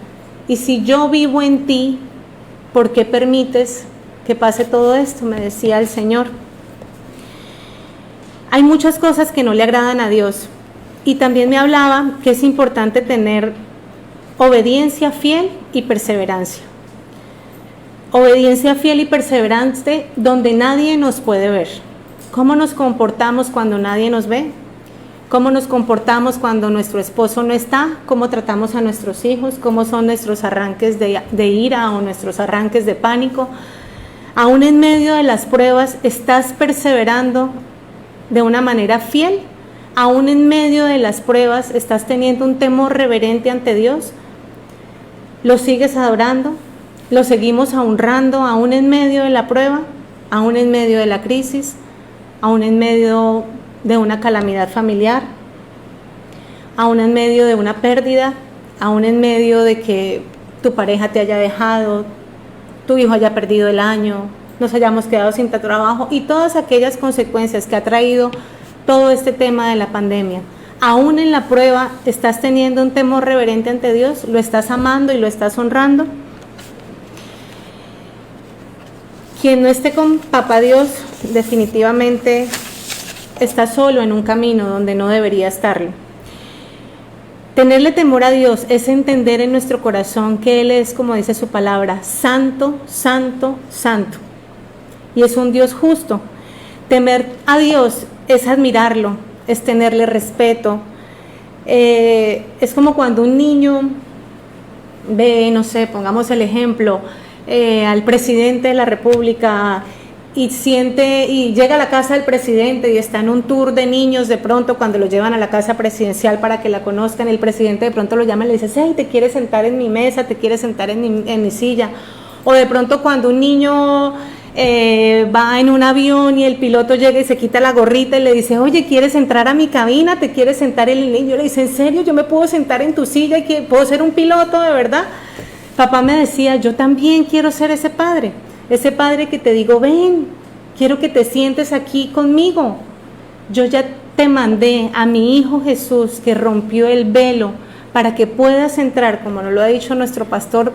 Y si yo vivo en ti, ¿por qué permites que pase todo esto? Me decía el Señor. Hay muchas cosas que no le agradan a Dios. Y también me hablaba que es importante tener obediencia fiel y perseverancia. Obediencia fiel y perseverante donde nadie nos puede ver. ¿Cómo nos comportamos cuando nadie nos ve? ¿Cómo nos comportamos cuando nuestro esposo no está? ¿Cómo tratamos a nuestros hijos? ¿Cómo son nuestros arranques de ira o nuestros arranques de pánico? Aún en medio de las pruebas, ¿estás perseverando de una manera fiel? Aún en medio de las pruebas, ¿estás teniendo un temor reverente ante Dios? ¿Lo sigues adorando? ¿Lo seguimos honrando aún en medio de la prueba? ¿Aún en medio de la crisis? ¿Aún en medio de una calamidad familiar? ¿Aún en medio de una pérdida? ¿Aún en medio de que tu pareja te haya dejado, tu hijo haya perdido el año, nos hayamos quedado sin trabajo y todas aquellas consecuencias que ha traído todo este tema de la pandemia? Aún en la prueba, ¿estás teniendo un temor reverente ante Dios? ¿Lo estás amando y lo estás honrando? Quien no esté con Papá Dios definitivamente está solo en un camino donde no debería estarlo. Tenerle temor a Dios es entender en nuestro corazón que Él es, como dice su palabra, santo, santo, santo. y es un Dios justo. Temer a Dios es admirarlo, es tenerle respeto. Es como cuando un niño ve, no sé, pongamos el ejemplo, al presidente de la República y llega a la casa del presidente y está en un tour de niños, de pronto cuando lo llevan a la casa presidencial para que la conozcan, el presidente de pronto lo llama y le dice, hey, ¿te quieres sentar en mi mesa? ¿Te quieres sentar en mi silla? O de pronto cuando un niño va en un avión y el piloto llega y se quita la gorrita y le dice, oye, ¿quieres entrar a mi cabina? ¿Te quieres sentar en el niño? Le dice, ¿en serio? ¿Yo me puedo sentar en tu silla y puedo ser un piloto de verdad? Papá me decía, yo también quiero ser ese padre que te digo, ven, quiero que te sientes aquí conmigo. Yo ya te mandé a mi Hijo Jesús que rompió el velo para que puedas entrar, como nos lo ha dicho nuestro pastor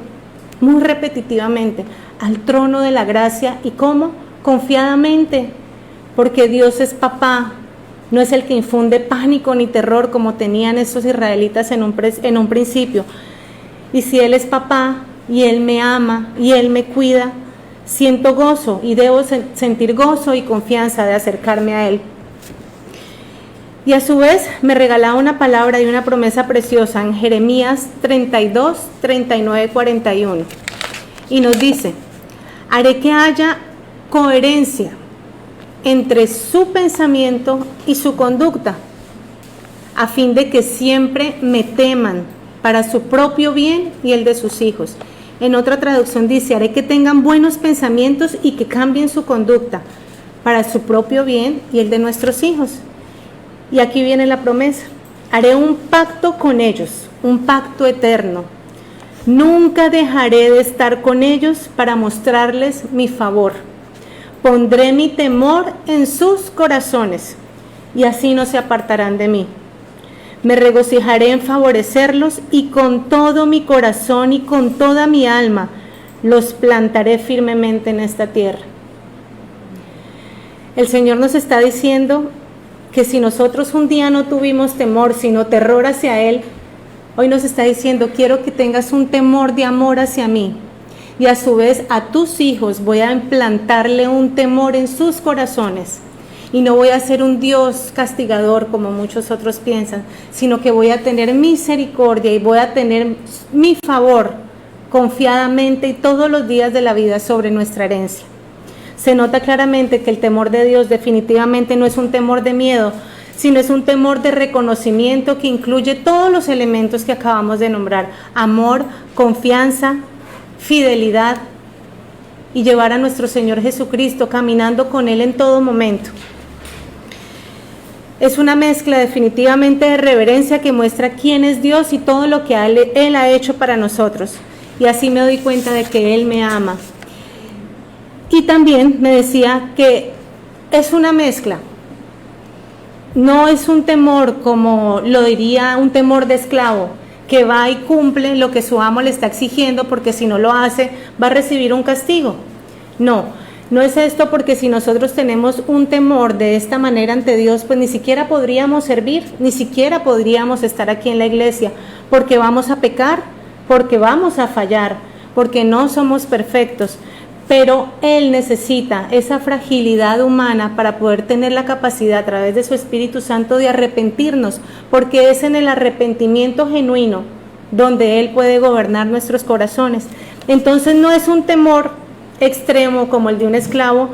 muy repetitivamente, al trono de la gracia. ¿Y cómo? Confiadamente, porque Dios es papá, no es el que infunde pánico ni terror como tenían estos israelitas en un principio. Y si Él es papá y Él me ama y Él me cuida, siento gozo y debo sentir gozo y confianza de acercarme a Él. Y a su vez me regalaba una palabra y una promesa preciosa en Jeremías 32, 39, 41. Y nos dice, haré que haya coherencia entre su pensamiento y su conducta, a fin de que siempre me teman para su propio bien y el de sus hijos. En otra traducción dice, haré que tengan buenos pensamientos y que cambien su conducta para su propio bien y el de nuestros hijos. Y aquí viene la promesa, haré un pacto con ellos, un pacto eterno. Nunca dejaré de estar con ellos para mostrarles mi favor. Pondré mi temor en sus corazones y así no se apartarán de mí. Me regocijaré en favorecerlos y con todo mi corazón y con toda mi alma los plantaré firmemente en esta tierra. El Señor nos está diciendo que si nosotros un día no tuvimos temor, sino terror hacia Él, hoy nos está diciendo, quiero que tengas un temor de amor hacia mí. Y a su vez a tus hijos voy a implantarle un temor en sus corazones. Y no voy a ser un Dios castigador como muchos otros piensan, sino que voy a tener misericordia y voy a tener mi favor confiadamente y todos los días de la vida sobre nuestra herencia. Se nota claramente que el temor de Dios definitivamente no es un temor de miedo, sino es un temor de reconocimiento que incluye todos los elementos que acabamos de nombrar: amor, confianza, fidelidad y llevar a nuestro Señor Jesucristo caminando con Él en todo momento. Es una mezcla definitivamente de reverencia que muestra quién es Dios y todo lo que Él ha hecho para nosotros. Y así me doy cuenta de que Él me ama. Y también me decía que es una mezcla. No es un temor como lo diría un temor de esclavo, que va y cumple lo que su amo le está exigiendo, porque si no lo hace va a recibir un castigo. No es esto, porque si nosotros tenemos un temor de esta manera ante Dios, pues ni siquiera podríamos servir, ni siquiera podríamos estar aquí en la iglesia, porque vamos a pecar, porque vamos a fallar, porque no somos perfectos. Pero Él necesita esa fragilidad humana para poder tener la capacidad a través de su Espíritu Santo de arrepentirnos, porque es en el arrepentimiento genuino donde Él puede gobernar nuestros corazones. Entonces no es un temor extremo como el de un esclavo,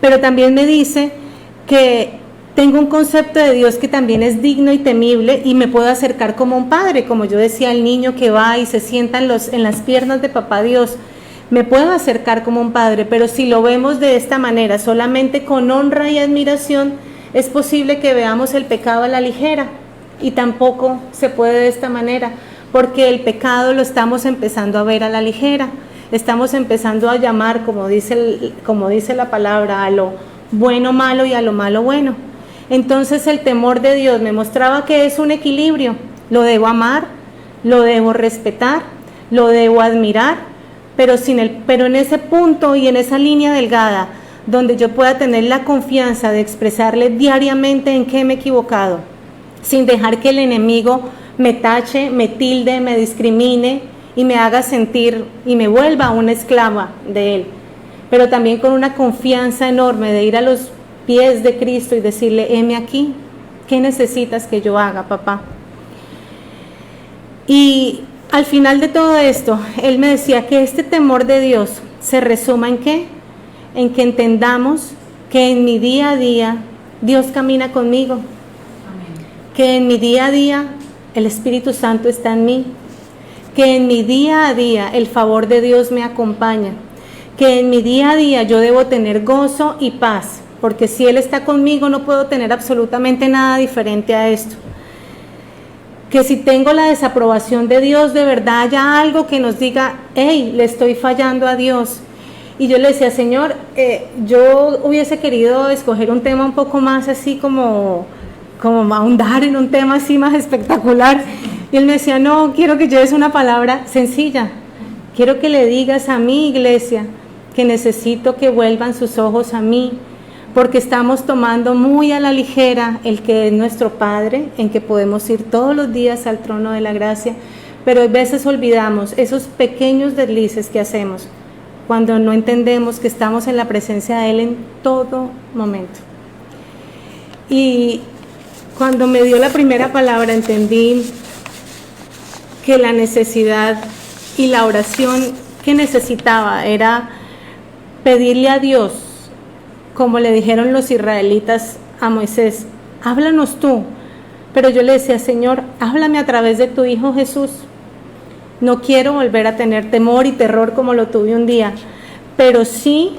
pero también me dice que tengo un concepto de Dios que también es digno y temible y me puedo acercar como un padre, como yo decía, el niño que va y se sienta en las piernas de papá Dios. Me puedo acercar como un padre, pero si lo vemos de esta manera, solamente con honra y admiración, es posible que veamos el pecado a la ligera, y tampoco se puede de esta manera, porque el pecado lo estamos empezando a ver a la ligera. Estamos empezando a llamar, como dice la palabra, a lo bueno malo y a lo malo bueno. Entonces el temor de Dios me mostraba que es un equilibrio. Lo debo amar, lo debo respetar, lo debo admirar, pero en ese punto y en esa línea delgada, donde yo pueda tener la confianza de expresarle diariamente en qué me he equivocado, sin dejar que el enemigo me tache, me tilde, me discrimine y me haga sentir y me vuelva una esclava de Él. pero también con una confianza enorme de ir a los pies de Cristo y decirle, heme aquí, ¿qué necesitas que yo haga, papá? Y al final de todo esto, él me decía que este temor de Dios se resuma en ¿qué? En que entendamos que en mi día a día Dios camina conmigo. Amén. Que en mi día a día el Espíritu Santo está en mí. Que en mi día a día el favor de Dios me acompaña. Que en mi día a día yo debo tener gozo y paz. Porque si Él está conmigo no puedo tener absolutamente nada diferente a esto. Que si tengo la desaprobación de Dios, de verdad haya algo que nos diga, hey, le estoy fallando a Dios. Y yo le decía, Señor, yo hubiese querido escoger un tema un poco más así como ahondar en un tema así más espectacular. Y él me decía, no, quiero que lleves una palabra sencilla. Quiero que le digas a mi iglesia que necesito que vuelvan sus ojos a mí, porque estamos tomando muy a la ligera el que es nuestro Padre, en que podemos ir todos los días al trono de la gracia, pero a veces olvidamos esos pequeños deslices que hacemos cuando no entendemos que estamos en la presencia de Él en todo momento. Y cuando me dio la primera palabra entendí que la necesidad y la oración que necesitaba era pedirle a Dios, como le dijeron los israelitas a Moisés, háblanos tú. Pero yo le decía, Señor, háblame a través de tu Hijo Jesús. No quiero volver a tener temor y terror como lo tuve un día, pero sí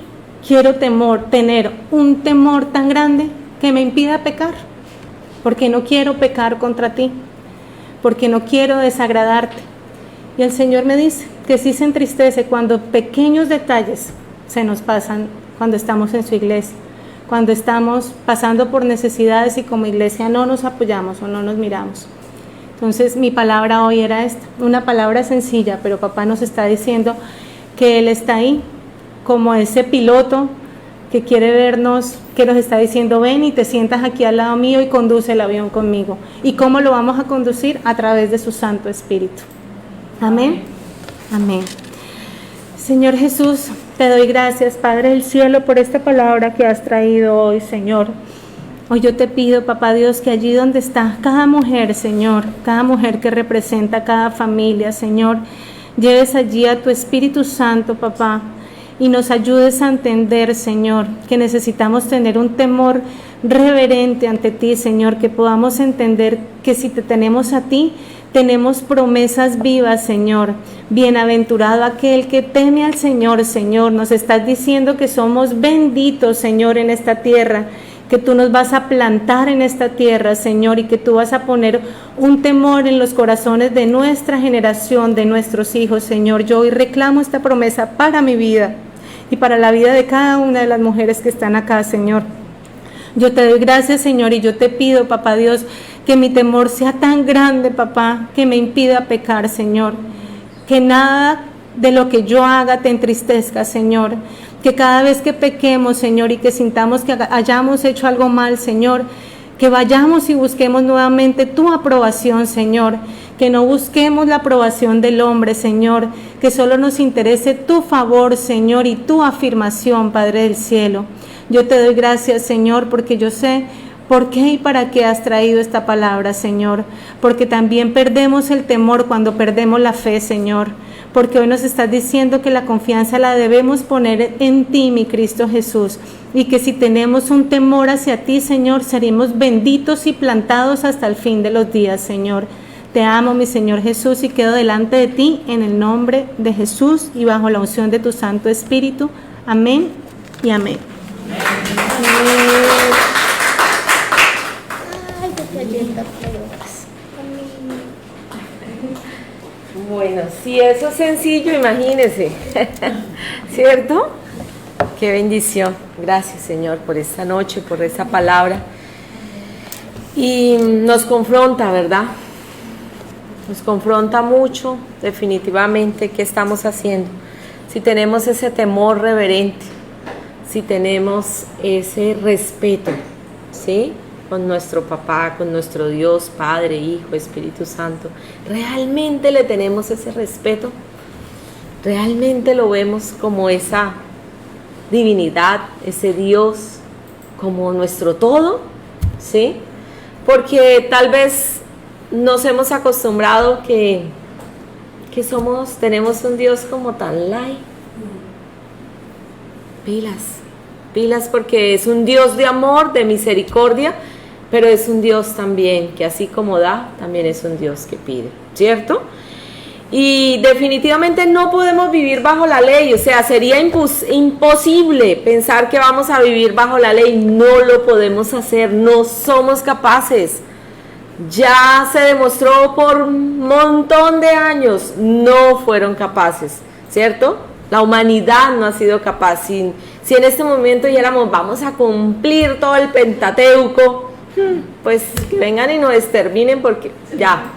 quiero tener un temor tan grande que me impida pecar, porque no quiero pecar contra ti, porque no quiero desagradarte. Y el Señor me dice que sí se entristece cuando pequeños detalles se nos pasan cuando estamos en su iglesia, cuando estamos pasando por necesidades y como iglesia no nos apoyamos o no nos miramos. Entonces mi palabra hoy era esta, una palabra sencilla, pero papá nos está diciendo que Él está ahí, como ese piloto que quiere vernos, que nos está diciendo, ven y te sientas aquí al lado mío y conduce el avión conmigo. ¿Y cómo lo vamos a conducir? A través de su Santo Espíritu. Amén. Amén. Señor Jesús, te doy gracias, Padre del cielo, por esta palabra que has traído hoy, Señor. Hoy yo te pido, Papá Dios, que allí donde está cada mujer, Señor, cada mujer que representa cada familia, Señor, lleves allí a tu Espíritu Santo, Papá, y nos ayudes a entender, Señor, que necesitamos tener un temor reverente ante ti, Señor, que podamos entender que si te tenemos a ti, tenemos promesas vivas, Señor. Bienaventurado aquel que teme al Señor, Señor. Nos estás diciendo que somos benditos, Señor, en esta tierra, que tú nos vas a plantar en esta tierra, Señor, y que tú vas a poner un temor en los corazones de nuestra generación, de nuestros hijos, Señor. Yo hoy reclamo esta promesa para mi vida y para la vida de cada una de las mujeres que están acá, Señor. Yo te doy gracias, Señor, y yo te pido, Papá Dios, que mi temor sea tan grande, Papá, que me impida pecar, Señor. Que nada de lo que yo haga te entristezca, Señor. Que cada vez que pequemos, Señor, y que sintamos que hayamos hecho algo mal, Señor, que vayamos y busquemos nuevamente tu aprobación, Señor. Que no busquemos la aprobación del hombre, Señor. Que solo nos interese tu favor, Señor, y tu afirmación, Padre del cielo. Yo te doy gracias, Señor, porque yo sé por qué y para qué has traído esta palabra, Señor. Porque también perdemos el temor cuando perdemos la fe, Señor. Porque hoy nos estás diciendo que la confianza la debemos poner en ti, mi Cristo Jesús. Y que si tenemos un temor hacia ti, Señor, seremos benditos y plantados hasta el fin de los días, Señor. Te amo, mi Señor Jesús, y quedo delante de ti en el nombre de Jesús y bajo la unción de tu Santo Espíritu. Amén y amén. Bueno, si eso es sencillo, imagínese, ¿cierto? Qué bendición. Gracias, Señor, por esta noche, por esta palabra. Y nos confronta, ¿verdad? Nos confronta mucho, definitivamente, qué estamos haciendo. Si tenemos ese temor reverente, si tenemos ese respeto, ¿sí? Con nuestro papá, con nuestro Dios, Padre, Hijo, Espíritu Santo. ¿Realmente le tenemos ese respeto? ¿Realmente lo vemos como esa divinidad, ese Dios como nuestro todo, ¿sí? Porque tal vez nos hemos acostumbrado que tenemos un Dios como tan light. Pilas porque es un Dios de amor, de misericordia, pero es un Dios también que así como da, también es un Dios que pide, ¿cierto? Y definitivamente no podemos vivir bajo la ley, o sea, sería imposible pensar que vamos a vivir bajo la ley, no lo podemos hacer, no somos capaces. Ya se demostró por un montón de años, no fueron capaces, ¿cierto? La humanidad no ha sido capaz. Si en este momento dijéramos, vamos a cumplir todo el Pentateuco, pues que vengan y nos exterminen porque ya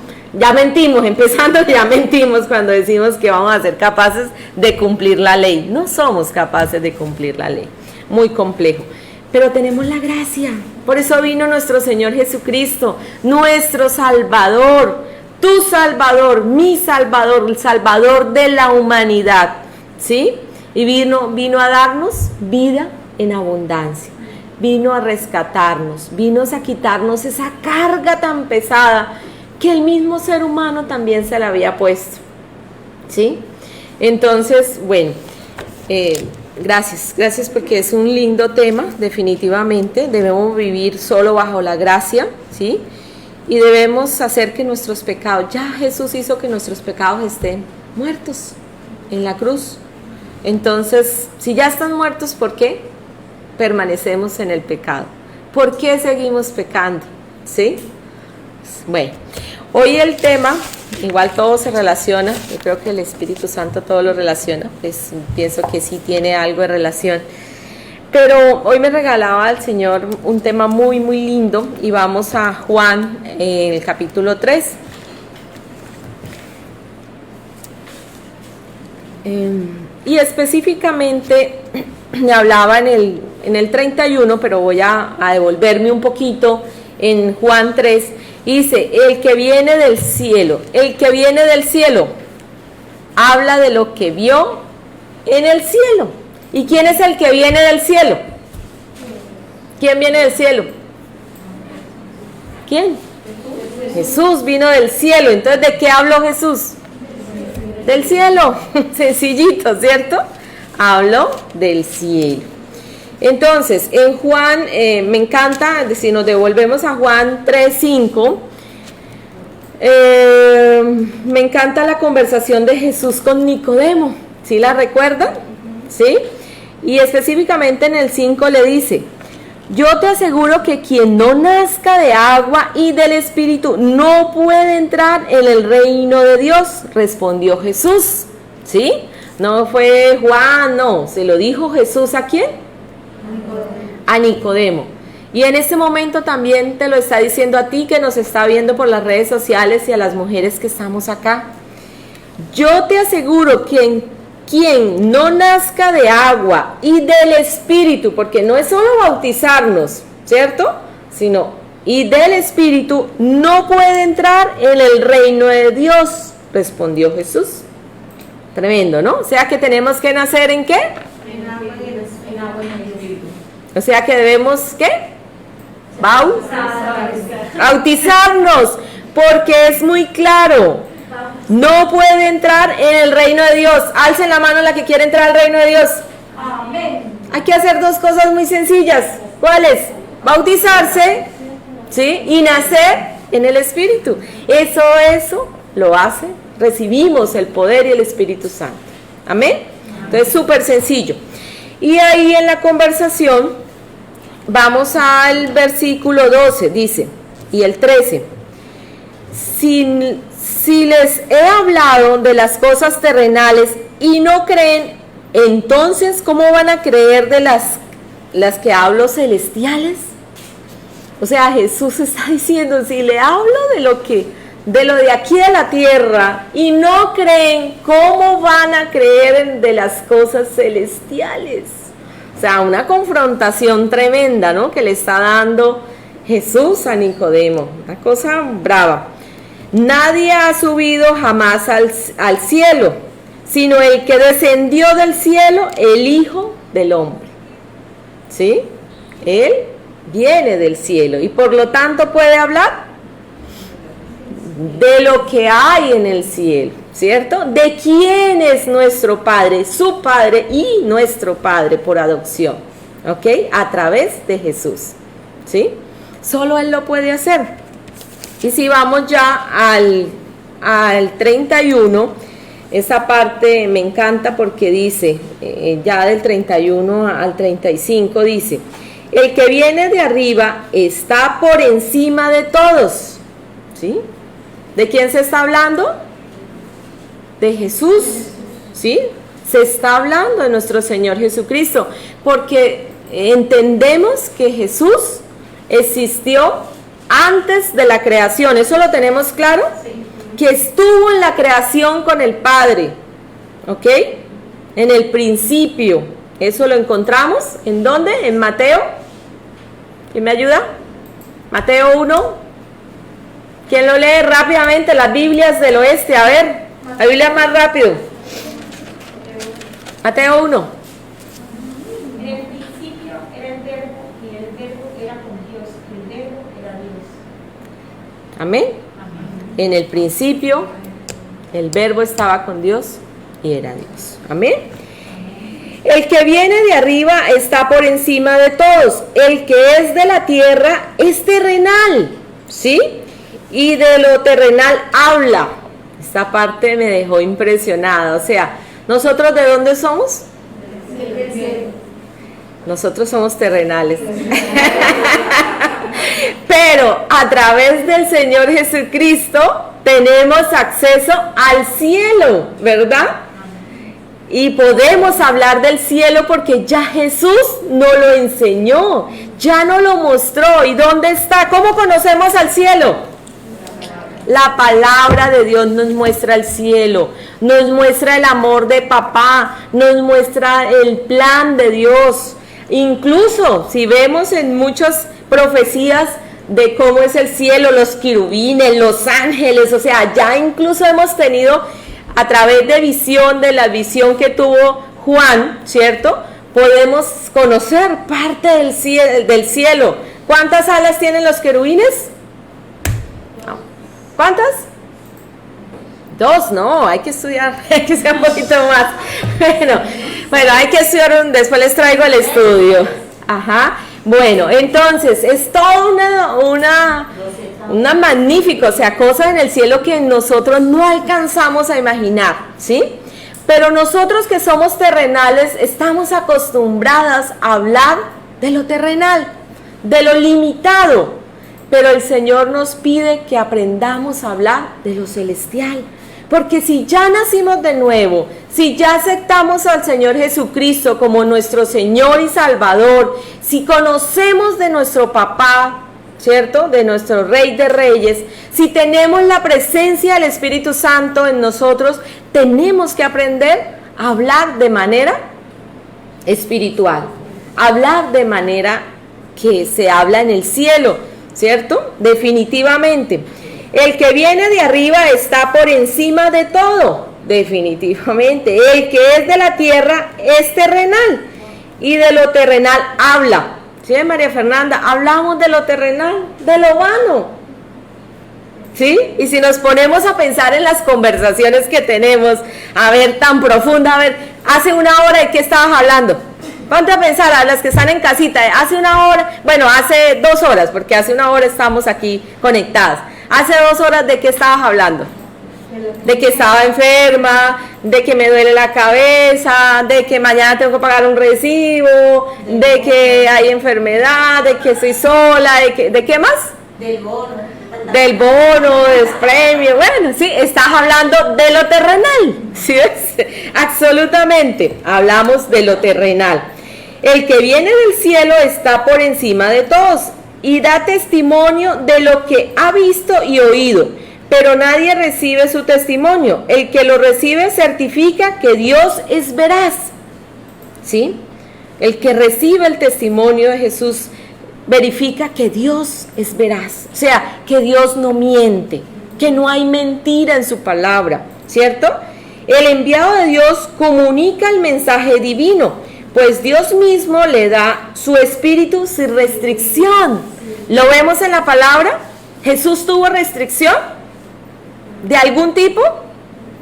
mentimos, empezando ya mentimos cuando decimos que vamos a ser capaces de cumplir la ley. No somos capaces de cumplir la ley, muy complejo. Pero tenemos la gracia, por eso vino nuestro Señor Jesucristo, nuestro Salvador, tu Salvador, mi Salvador, el Salvador de la humanidad, ¿sí? Y vino a darnos vida en abundancia, vino a rescatarnos, vino a quitarnos esa carga tan pesada que el mismo ser humano también se la había puesto, ¿sí? Entonces, bueno, gracias porque es un lindo tema, definitivamente. Debemos vivir solo bajo la gracia, ¿sí? Y debemos hacer que nuestros pecados, ya Jesús hizo que nuestros pecados estén muertos en la cruz. Entonces, si ya están muertos, ¿por qué permanecemos en el pecado? ¿Por qué seguimos pecando? ¿Sí? Bueno, hoy el tema, igual todo se relaciona, yo creo que el Espíritu Santo todo lo relaciona, pues pienso que sí tiene algo de relación, pero hoy me regalaba el Señor un tema muy muy lindo y vamos a Juan, el capítulo 3. Y específicamente me hablaba en el 31, pero voy a devolverme un poquito en Juan 3. Dice, el que viene del cielo, habla de lo que vio en el cielo. ¿Y quién es el que viene del cielo? ¿Quién viene del cielo? ¿Quién? Jesús vino del cielo. Entonces, ¿de qué habló Jesús? Del cielo. Sencillito, ¿cierto? Habló del cielo. Entonces, en Juan, me encanta, si nos devolvemos a Juan 3:5, me encanta la conversación de Jesús con Nicodemo. ¿Sí la recuerdan? ¿Sí? Y específicamente en el 5 le dice, yo te aseguro que quien no nazca de agua y del Espíritu no puede entrar en el reino de Dios, respondió Jesús. ¿Sí? No fue Juan, no, se lo dijo Jesús ¿a quién? A Nicodemo. Y en este momento también te lo está diciendo a ti que nos está viendo por las redes sociales y a las mujeres que estamos acá. Yo te aseguro que quien no nazca de agua y del Espíritu, porque no es solo bautizarnos, ¿cierto? Sino y del Espíritu no puede entrar en el reino de Dios, respondió Jesús. Tremendo, ¿no? O sea que tenemos que nacer ¿en qué? En agua y en el Espíritu. O sea que debemos, ¿qué? Bautizarnos, porque es muy claro. No puede entrar en el reino de Dios. Alcen la mano la que quiere entrar al reino de Dios. Amén. Hay que hacer dos cosas muy sencillas. ¿Cuáles? Bautizarse, ¿sí? Y nacer en el Espíritu. Eso lo hace. Recibimos el poder y el Espíritu Santo. Amén. Entonces, súper sencillo. Y ahí en la conversación, vamos al versículo 12, dice, y el 13. Si les he hablado de las cosas terrenales y no creen, entonces, ¿cómo van a creer de las que hablo celestiales? O sea, Jesús está diciendo, si le hablo de lo de aquí de la tierra y no creen, ¿cómo van a creer de las cosas celestiales? O sea, una confrontación tremenda, ¿no? Que le está dando Jesús a Nicodemo, una cosa brava. Nadie ha subido jamás al cielo, sino el que descendió del cielo, el Hijo del Hombre. ¿sí? Él viene del cielo y por lo tanto puede hablar de lo que hay en el cielo, ¿cierto? De quién es nuestro Padre, su Padre y nuestro Padre por adopción, ¿ok? A través de Jesús, ¿sí? Solo Él lo puede hacer. Y si vamos ya al 31, esa parte me encanta porque dice, ya del 31 al 35 dice, el que viene de arriba está por encima de todos, ¿sí? ¿De quién se está hablando? De Jesús, ¿sí? Se está hablando de nuestro Señor Jesucristo, porque entendemos que Jesús existió antes de la creación. ¿Eso lo tenemos claro? Sí. Que estuvo en la creación con el Padre, ¿ok? En el principio. Eso lo encontramos, ¿en dónde? En Mateo. ¿Quién me ayuda? Mateo 1. ¿Quién lo lee rápidamente? Las Biblias del oeste. A ver, la Biblia más rápido. Mateo 1. En el principio era el verbo y el verbo era con Dios y el verbo era Dios. Amén. En el principio el verbo estaba con Dios y era Dios. Amén. El que viene de arriba está por encima de todos. El que es de la tierra es terrenal, ¿sí? Y de lo terrenal habla. Esta parte me dejó impresionada. O sea, ¿nosotros de dónde somos? Nosotros somos terrenales. Pero a través del Señor Jesucristo tenemos acceso al cielo, ¿verdad? Y podemos hablar del cielo porque ya Jesús nos lo enseñó, ya nos lo mostró. ¿Y dónde está? ¿Cómo conocemos al cielo? La palabra de Dios nos muestra el cielo, nos muestra el amor de papá, nos muestra el plan de Dios. Incluso si vemos en muchas profecías de cómo es el cielo, los querubines, los ángeles, o sea, ya incluso hemos tenido a través de visión, de la visión que tuvo Juan, ¿cierto? Podemos conocer parte del cielo. ¿Cuántas alas tienen los querubines? ¿Cuántas? 2, no, hay que estudiar, hay que ser un poquito más. Bueno, hay que estudiar, después les traigo el estudio. Ajá. Bueno, entonces, es toda una magnífica, o sea, cosas en el cielo que nosotros no alcanzamos a imaginar, ¿sí? Pero nosotros que somos terrenales, estamos acostumbradas a hablar de lo terrenal, de lo limitado. Pero el Señor nos pide que aprendamos a hablar de lo celestial. Porque si ya nacimos de nuevo, si ya aceptamos al Señor Jesucristo como nuestro Señor y Salvador, si conocemos de nuestro papá, ¿cierto? De nuestro Rey de Reyes, si tenemos la presencia del Espíritu Santo en nosotros, tenemos que aprender a hablar de manera espiritual. Hablar de manera que se habla en el cielo. ¿Cierto? Definitivamente. El que viene de arriba está por encima de todo. Definitivamente. El que es de la tierra es terrenal. Y de lo terrenal habla. ¿Sí, María Fernanda? Hablamos de lo terrenal, de lo vano. ¿Sí? Y si nos ponemos a pensar en las conversaciones que tenemos, a ver, tan profunda, a ver, hace una hora de qué estabas hablando. Ponte a pensar a las que están en casita, hace una hora, bueno, hace 2 horas, porque hace una hora estamos aquí conectadas. Hace 2 horas, ¿de qué estabas hablando? De que estaba enferma, de que me duele la cabeza, de que mañana tengo que pagar un recibo, de que hay enfermedad, de que estoy sola, ¿de qué más? Del bono. Del bono, del premio, bueno, sí, estás hablando de lo terrenal, ¿sí ves? Absolutamente, hablamos de lo terrenal. El que viene del cielo está por encima de todos y da testimonio de lo que ha visto y oído, pero nadie recibe su testimonio. El que lo recibe certifica que Dios es veraz, ¿sí? El que recibe el testimonio de Jesús verifica que Dios es veraz, o sea, que Dios no miente, que no hay mentira en su palabra, ¿cierto? El enviado de Dios comunica el mensaje divino, pues Dios mismo le da su espíritu sin restricción. ¿Lo vemos en la palabra? ¿Jesús tuvo restricción de algún tipo?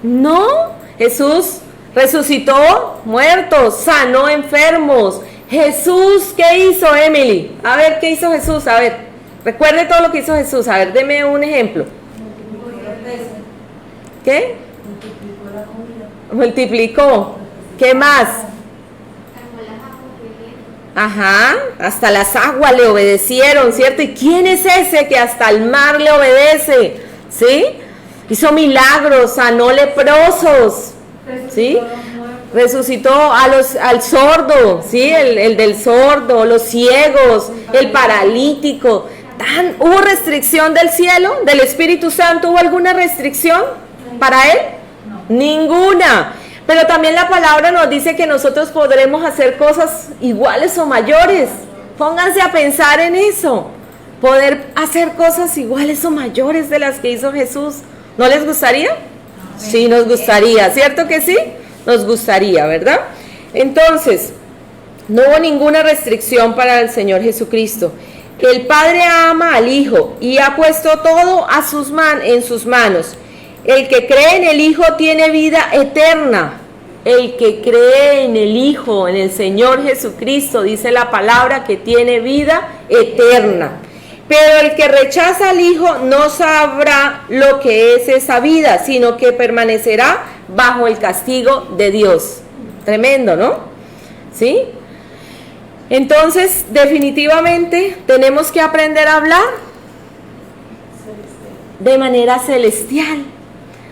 No, Jesús resucitó muertos, sanó enfermos. Jesús, ¿qué hizo, Emily? A ver, ¿qué hizo Jesús? A ver, recuerde todo lo que hizo Jesús. A ver, deme un ejemplo. ¿Qué? Multiplicó. ¿Qué más? Ajá, hasta las aguas le obedecieron, ¿cierto? ¿Y quién es ese que hasta el mar le obedece? ¿Sí? Hizo milagros, sanó leprosos, ¿sí? Resucitó al sordo, ¿sí? El del sordo, los ciegos, el paralítico. ¿Hubo restricción del cielo, del Espíritu Santo? ¿Hubo alguna restricción para él? Ninguna. Pero también la palabra nos dice que nosotros podremos hacer cosas iguales o mayores. Pónganse a pensar en eso. Poder hacer cosas iguales o mayores de las que hizo Jesús. ¿No les gustaría? Sí, nos gustaría. ¿Cierto que sí? Nos gustaría, ¿verdad? Entonces, no hubo ninguna restricción para el Señor Jesucristo. El Padre ama al Hijo y ha puesto todo en sus manos. El que cree en el Hijo tiene vida eterna. El que cree en el Hijo, en el Señor Jesucristo, dice la palabra que tiene vida eterna. Pero el que rechaza al Hijo no sabrá lo que es esa vida, sino que permanecerá bajo el castigo de Dios. Tremendo, ¿no? ¿Sí? Entonces, definitivamente, tenemos que aprender a hablar de manera celestial.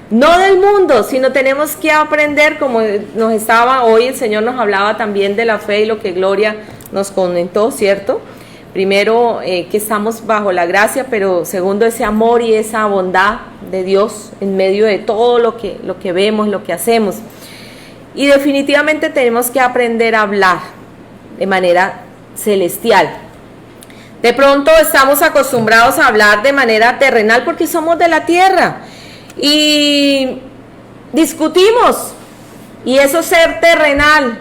No del mundo, sino tenemos que aprender, como hoy el Señor nos hablaba también de la fe y lo que Gloria nos comentó, ¿cierto? Primero, que estamos bajo la gracia, pero segundo, ese amor y esa bondad de Dios en medio de todo lo que vemos, lo que hacemos. Y definitivamente tenemos que aprender a hablar de manera celestial. De pronto estamos acostumbrados a hablar de manera terrenal porque somos de la tierra. Y discutimos, y eso es ser terrenal,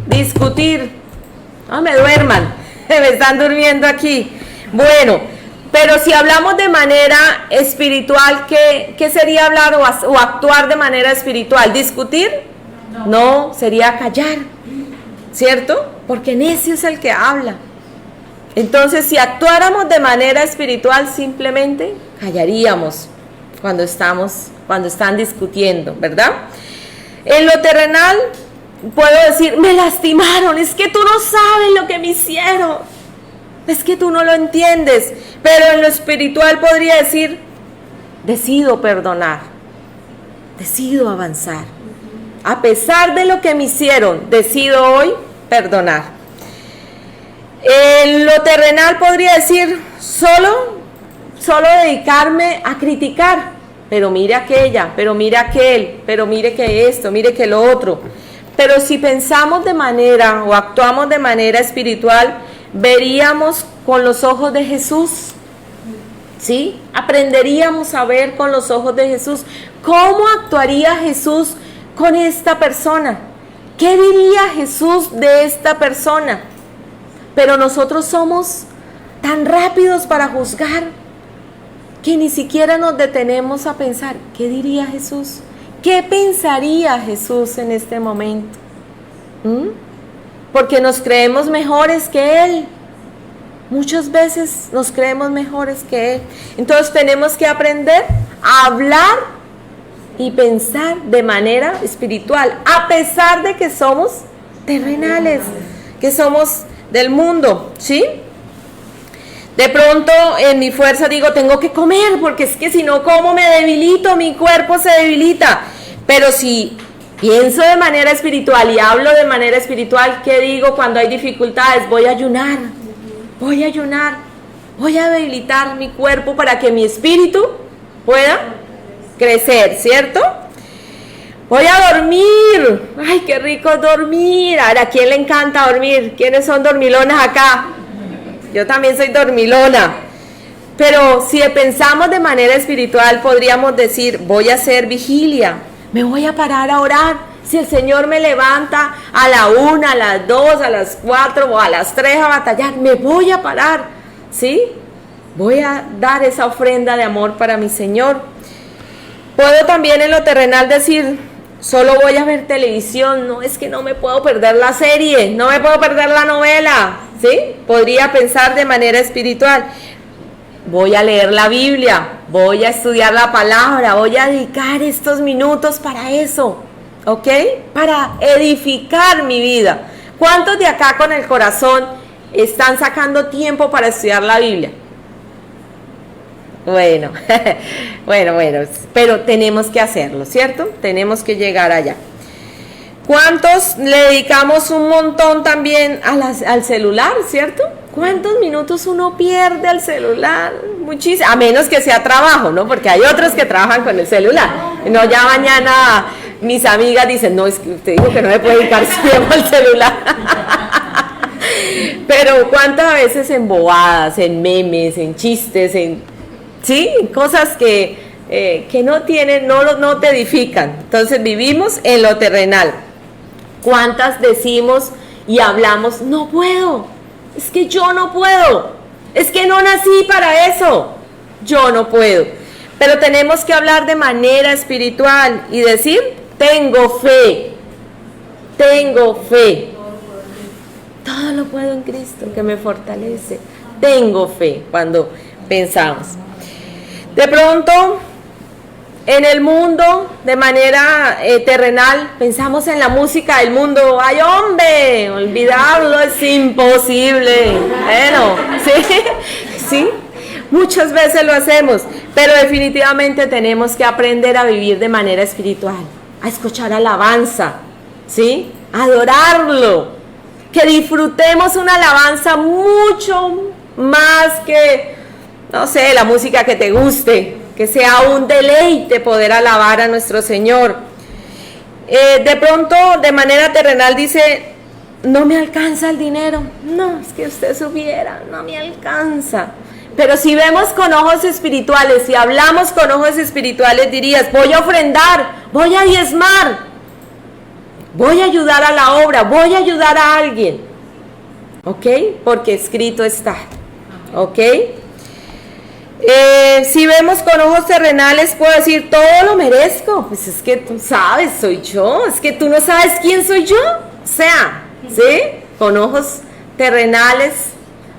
discutir. No me duerman, me están durmiendo aquí. Bueno, pero si hablamos de manera espiritual, ¿qué sería hablar o actuar de manera espiritual? ¿Discutir? No, sería callar, ¿cierto? Porque necio es el que habla. Entonces, si actuáramos de manera espiritual, simplemente callaríamos cuando están discutiendo, ¿verdad? En lo terrenal puedo decir, me lastimaron, es que tú no sabes lo que me hicieron, es que tú no lo entiendes. Pero en lo espiritual podría decir, decido perdonar, decido avanzar. A pesar de lo que me hicieron, decido hoy perdonar. En lo terrenal podría decir, solo dedicarme a criticar, pero mire aquella, pero mire aquel, pero mire que esto, mire que lo otro. Pero si pensamos de manera o actuamos de manera espiritual, veríamos con los ojos de Jesús, ¿sí? Aprenderíamos a ver con los ojos de Jesús. ¿Cómo actuaría Jesús con esta persona? ¿Qué diría Jesús de esta persona? Pero nosotros somos tan rápidos para juzgar que ni siquiera nos detenemos a pensar, ¿qué diría Jesús? ¿Qué pensaría Jesús en este momento? Porque nos creemos mejores que Él. Muchas veces nos creemos mejores que Él. Entonces tenemos que aprender a hablar y pensar de manera espiritual, a pesar de que somos terrenales, que somos del mundo, ¿sí? De pronto en mi fuerza digo, tengo que comer, porque es que si no como me debilito, mi cuerpo se debilita. Pero si pienso de manera espiritual y hablo de manera espiritual, ¿qué digo cuando hay dificultades? Voy a ayunar, voy a debilitar mi cuerpo para que mi espíritu pueda crecer, ¿cierto? Voy a dormir, ay, qué rico dormir. Ahora, ¿a quién le encanta dormir? ¿Quiénes son dormilonas acá? Yo también soy dormilona. Pero si pensamos de manera espiritual, podríamos decir, voy a hacer vigilia, me voy a parar a orar. Si el Señor me levanta a la 1, a las 2, a las 4 o a las 3 a batallar, me voy a parar, ¿sí? Voy a dar esa ofrenda de amor para mi Señor. Puedo también en lo terrenal decir, solo voy a ver televisión, no, es que no me puedo perder la serie, no me puedo perder la novela, ¿sí? Podría pensar de manera espiritual, voy a leer la Biblia, voy a estudiar la palabra, voy a dedicar estos minutos para eso, ¿ok? Para edificar mi vida. ¿Cuántos de acá con el corazón están sacando tiempo para estudiar la Biblia? Bueno, bueno, pero tenemos que hacerlo, ¿cierto? Tenemos que llegar allá. ¿Cuántos le dedicamos un montón también al celular, ¿cierto? ¿Cuántos minutos uno pierde al celular? Muchísimo, a menos que sea trabajo, ¿no? Porque hay otros que trabajan con el celular. No, ya mañana mis amigas dicen, no, es que usted dijo que no me puede dedicar tiempo al celular. Pero ¿cuántas veces en bobadas, en memes, en chistes, sí, cosas que no tienen, no te edifican? Entonces vivimos en lo terrenal. ¿Cuántas decimos y hablamos, no puedo, es que yo no puedo, es que no nací para eso, yo no puedo? Pero tenemos que hablar de manera espiritual y decir, tengo fe, todo lo puedo en Cristo que me fortalece, tengo fe cuando pensamos. De pronto, en el mundo, de manera terrenal, pensamos en la música del mundo. ¡Ay, hombre! Olvidarlo es imposible. Bueno, sí, muchas veces lo hacemos, pero definitivamente tenemos que aprender a vivir de manera espiritual, a escuchar alabanza, ¿sí? A adorarlo, que disfrutemos una alabanza mucho más que, no sé, la música que te guste, que sea un deleite poder alabar a nuestro Señor. De pronto, de manera terrenal dice, no me alcanza el dinero. No, es que usted supiera, no me alcanza. Pero si vemos con ojos espirituales, si hablamos con ojos espirituales, dirías, voy a ofrendar, voy a diezmar, voy a ayudar a la obra, voy a ayudar a alguien. ¿Ok? Porque escrito está. ¿Ok? Si vemos con ojos terrenales, puedo decir, todo lo merezco. Pues es que tú sabes, soy yo. Es que tú no sabes quién soy yo. O sea, ¿sí? Con ojos terrenales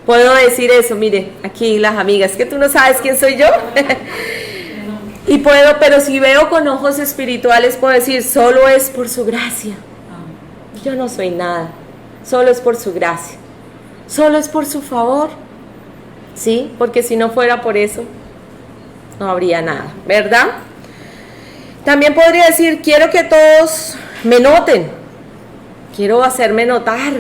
puedo decir eso. Mire, aquí las amigas, es que tú no sabes quién soy yo. Y puedo, pero si veo con ojos espirituales, puedo decir, solo es por su gracia. Yo no soy nada. Solo es por su gracia. Solo es por su favor. ¿Sí? Porque si no fuera por eso, no habría nada, ¿verdad? También podría decir, quiero que todos me noten, quiero hacerme notar,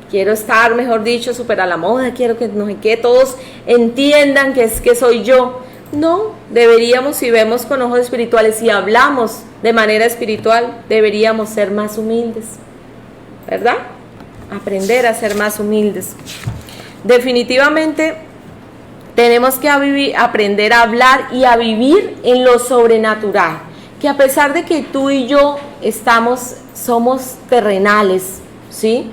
quiero estar, mejor dicho, súper a la moda, quiero que todos entiendan que soy yo. No, deberíamos, si vemos con ojos espirituales y hablamos de manera espiritual, deberíamos ser más humildes, ¿verdad? Aprender a ser más humildes. Definitivamente tenemos que aprender a hablar y a vivir en lo sobrenatural, que a pesar de que tú y yo somos terrenales, ¿sí?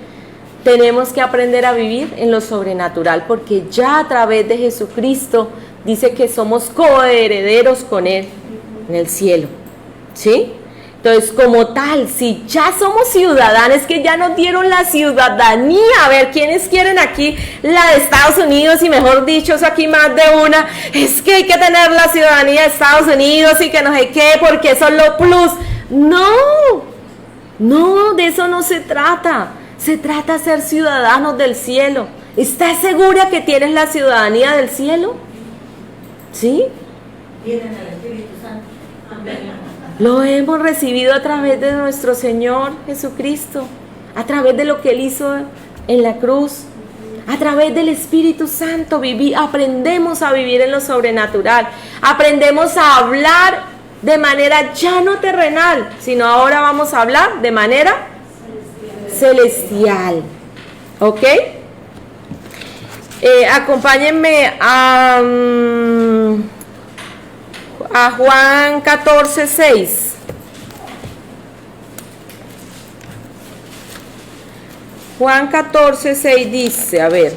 Tenemos que aprender a vivir en lo sobrenatural, porque ya a través de Jesucristo dice que somos coherederos con Él en el cielo, ¿sí? Entonces, como tal, si ya somos ciudadanos, es que ya nos dieron la ciudadanía. A ver, ¿quiénes quieren aquí la de Estados Unidos? Y mejor dicho, eso aquí más de una, es que hay que tener la ciudadanía de Estados Unidos y que no sé qué, porque eso es lo plus. No, de eso no se trata. Se trata de ser ciudadanos del cielo. ¿Estás segura que tienes la ciudadanía del cielo? ¿Sí? Tienen el Espíritu Santo. Amén. Lo hemos recibido a través de nuestro Señor Jesucristo, a través de lo que Él hizo en la cruz, a través del Espíritu Santo. Aprendemos a vivir en lo sobrenatural, aprendemos a hablar de manera ya no terrenal, sino ahora vamos a hablar de manera celestial. ¿Ok? Acompáñenme a Juan 14:6. Juan 14, 6 dice, a ver.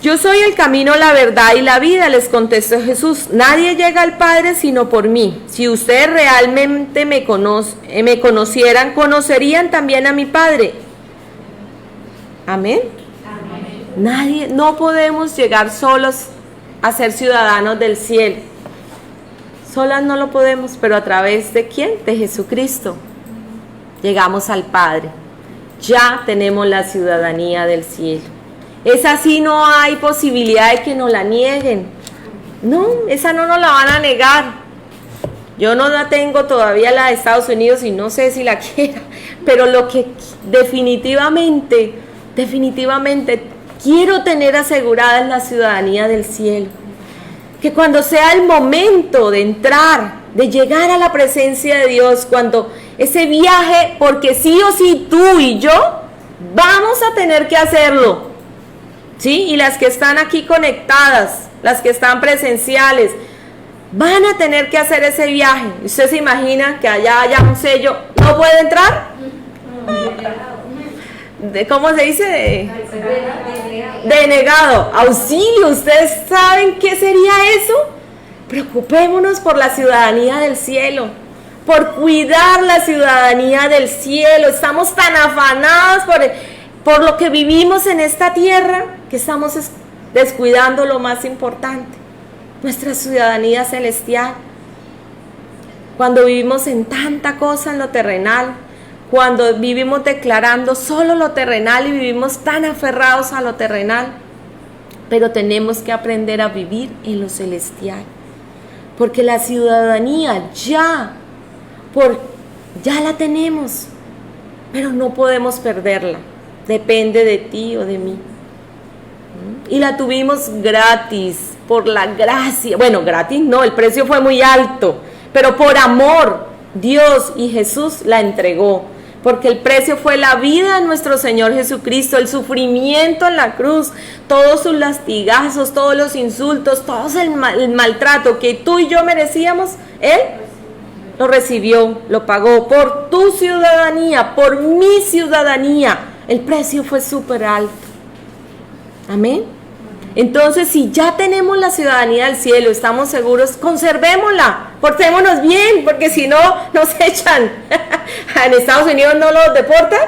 Yo soy el camino, la verdad y la vida, les contestó Jesús. Nadie llega al Padre sino por mí. Si ustedes realmente me conocieran, conocerían también a mi Padre. Amén. Nadie, no podemos llegar solos a ser ciudadanos del cielo. Solas no lo podemos, pero a través de ¿quién? De Jesucristo. Llegamos al Padre. Ya tenemos la ciudadanía del cielo. Esa sí no hay posibilidad de que nos la nieguen. No, esa no nos la van a negar. Yo no la tengo todavía, la de Estados Unidos, y no sé si la quiera, pero lo que definitivamente quiero tener asegurada es la ciudadanía del cielo. Que cuando sea el momento de entrar, de llegar a la presencia de Dios, cuando ese viaje, porque sí o sí tú y yo vamos a tener que hacerlo, ¿sí? Y las que están aquí conectadas, las que están presenciales, van a tener que hacer ese viaje. ¿Usted se imagina que allá haya un sello? ¿No puede entrar? ¿Cómo se dice? Denegado. Auxilio. ¿Ustedes saben qué sería eso? Preocupémonos por la ciudadanía del cielo, por cuidar la ciudadanía del cielo. Estamos tan afanados por lo que vivimos en esta tierra que estamos descuidando lo más importante, nuestra ciudadanía celestial. Cuando vivimos en tanta cosa en lo terrenal, cuando vivimos declarando solo lo terrenal y vivimos tan aferrados a lo terrenal, pero tenemos que aprender a vivir en lo celestial, porque la ciudadanía ya la tenemos, pero no podemos perderla, depende de ti o de mí. Y la tuvimos gratis, por la gracia. Bueno, gratis no, el precio fue muy alto, pero por amor Dios y Jesús la entregó, porque el precio fue la vida de nuestro Señor Jesucristo, el sufrimiento en la cruz, todos sus lastigazos, todos los insultos, todo el maltrato que tú y yo merecíamos. Él lo recibió, lo pagó por tu ciudadanía, por mi ciudadanía. El precio fue súper alto. Amén. Entonces, si ya tenemos la ciudadanía del cielo, estamos seguros, conservémosla, portémonos bien, porque si no, nos echan. En Estados Unidos no los deportan,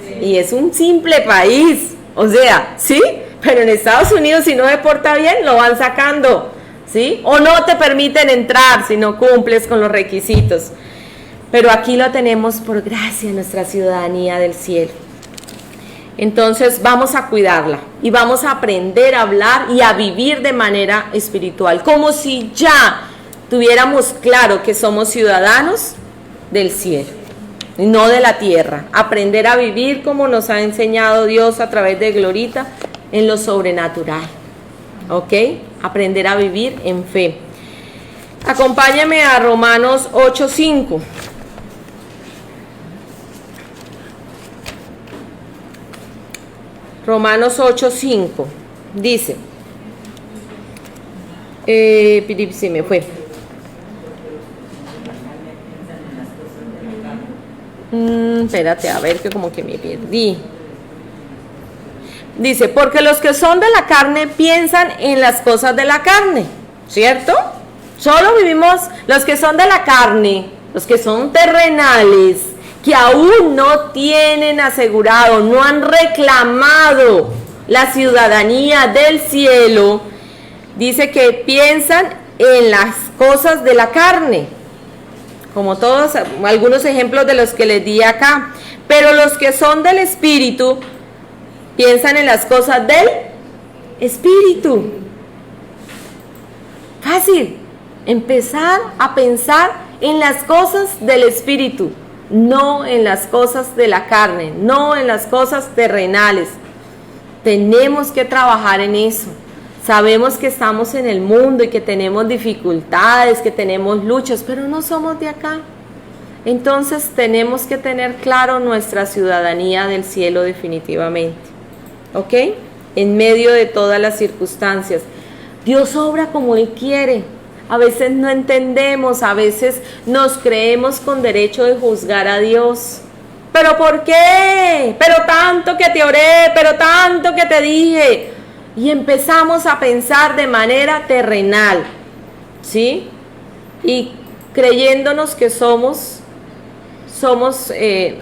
sí. Y es un simple país, o sea, ¿sí? Pero en Estados Unidos, si no deporta bien, lo van sacando, ¿sí? O no te permiten entrar si no cumples con los requisitos. Pero aquí lo tenemos por gracia, nuestra ciudadanía del cielo. Entonces vamos a cuidarla y vamos a aprender a hablar y a vivir de manera espiritual, como si ya tuviéramos claro que somos ciudadanos del cielo y no de la tierra. Aprender a vivir como nos ha enseñado Dios a través de Glorita en lo sobrenatural, ¿ok? Aprender a vivir en fe. Acompáñame a Romanos 8:5. Romanos 8:5 dice, se me fue. Espérate, a ver, que como que me perdí. Dice, porque los que son de la carne piensan en las cosas de la carne, ¿cierto? Solo vivimos los que son de la carne, los que son terrenales, que aún no tienen asegurado, no han reclamado la ciudadanía del cielo. Dice que piensan en las cosas de la carne, como todos, algunos ejemplos de los que les di acá. Pero los que son del Espíritu piensan en las cosas del Espíritu. Fácil, empezar a pensar en las cosas del Espíritu, no en las cosas de la carne, no en las cosas terrenales. Tenemos que trabajar en eso. Sabemos que estamos en el mundo y que tenemos dificultades, que tenemos luchas, pero no somos de acá. Entonces tenemos que tener claro nuestra ciudadanía del cielo definitivamente, ¿ok? En medio de todas las circunstancias. Dios obra como Él quiere. a veces no entendemos, a veces nos creemos con derecho de juzgar a Dios. ¿Pero por qué? Pero tanto que te oré, pero tanto que te dije. Y empezamos a pensar de manera terrenal, ¿sí? Y creyéndonos que somos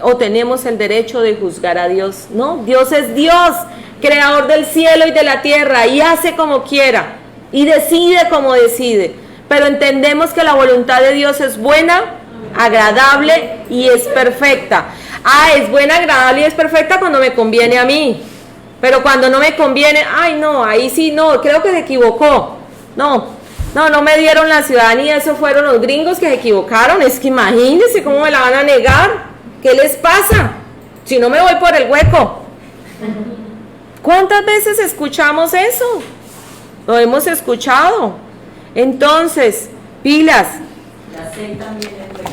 o tenemos el derecho de juzgar a Dios. No, Dios es Dios, creador del cielo y de la tierra, y hace como quiera, y decide como decide. Pero entendemos que la voluntad de Dios es buena, agradable y es perfecta. Es buena, agradable y es perfecta cuando me conviene a mí. Pero cuando no me conviene, no, ahí sí no, creo que se equivocó. No me dieron la ciudadanía, esos fueron los gringos que se equivocaron. Es que imagínense cómo me la van a negar. ¿Qué les pasa? Si no me voy por el hueco. ¿Cuántas veces escuchamos eso? Lo hemos escuchado. Entonces, pilas. La 6 también es buena.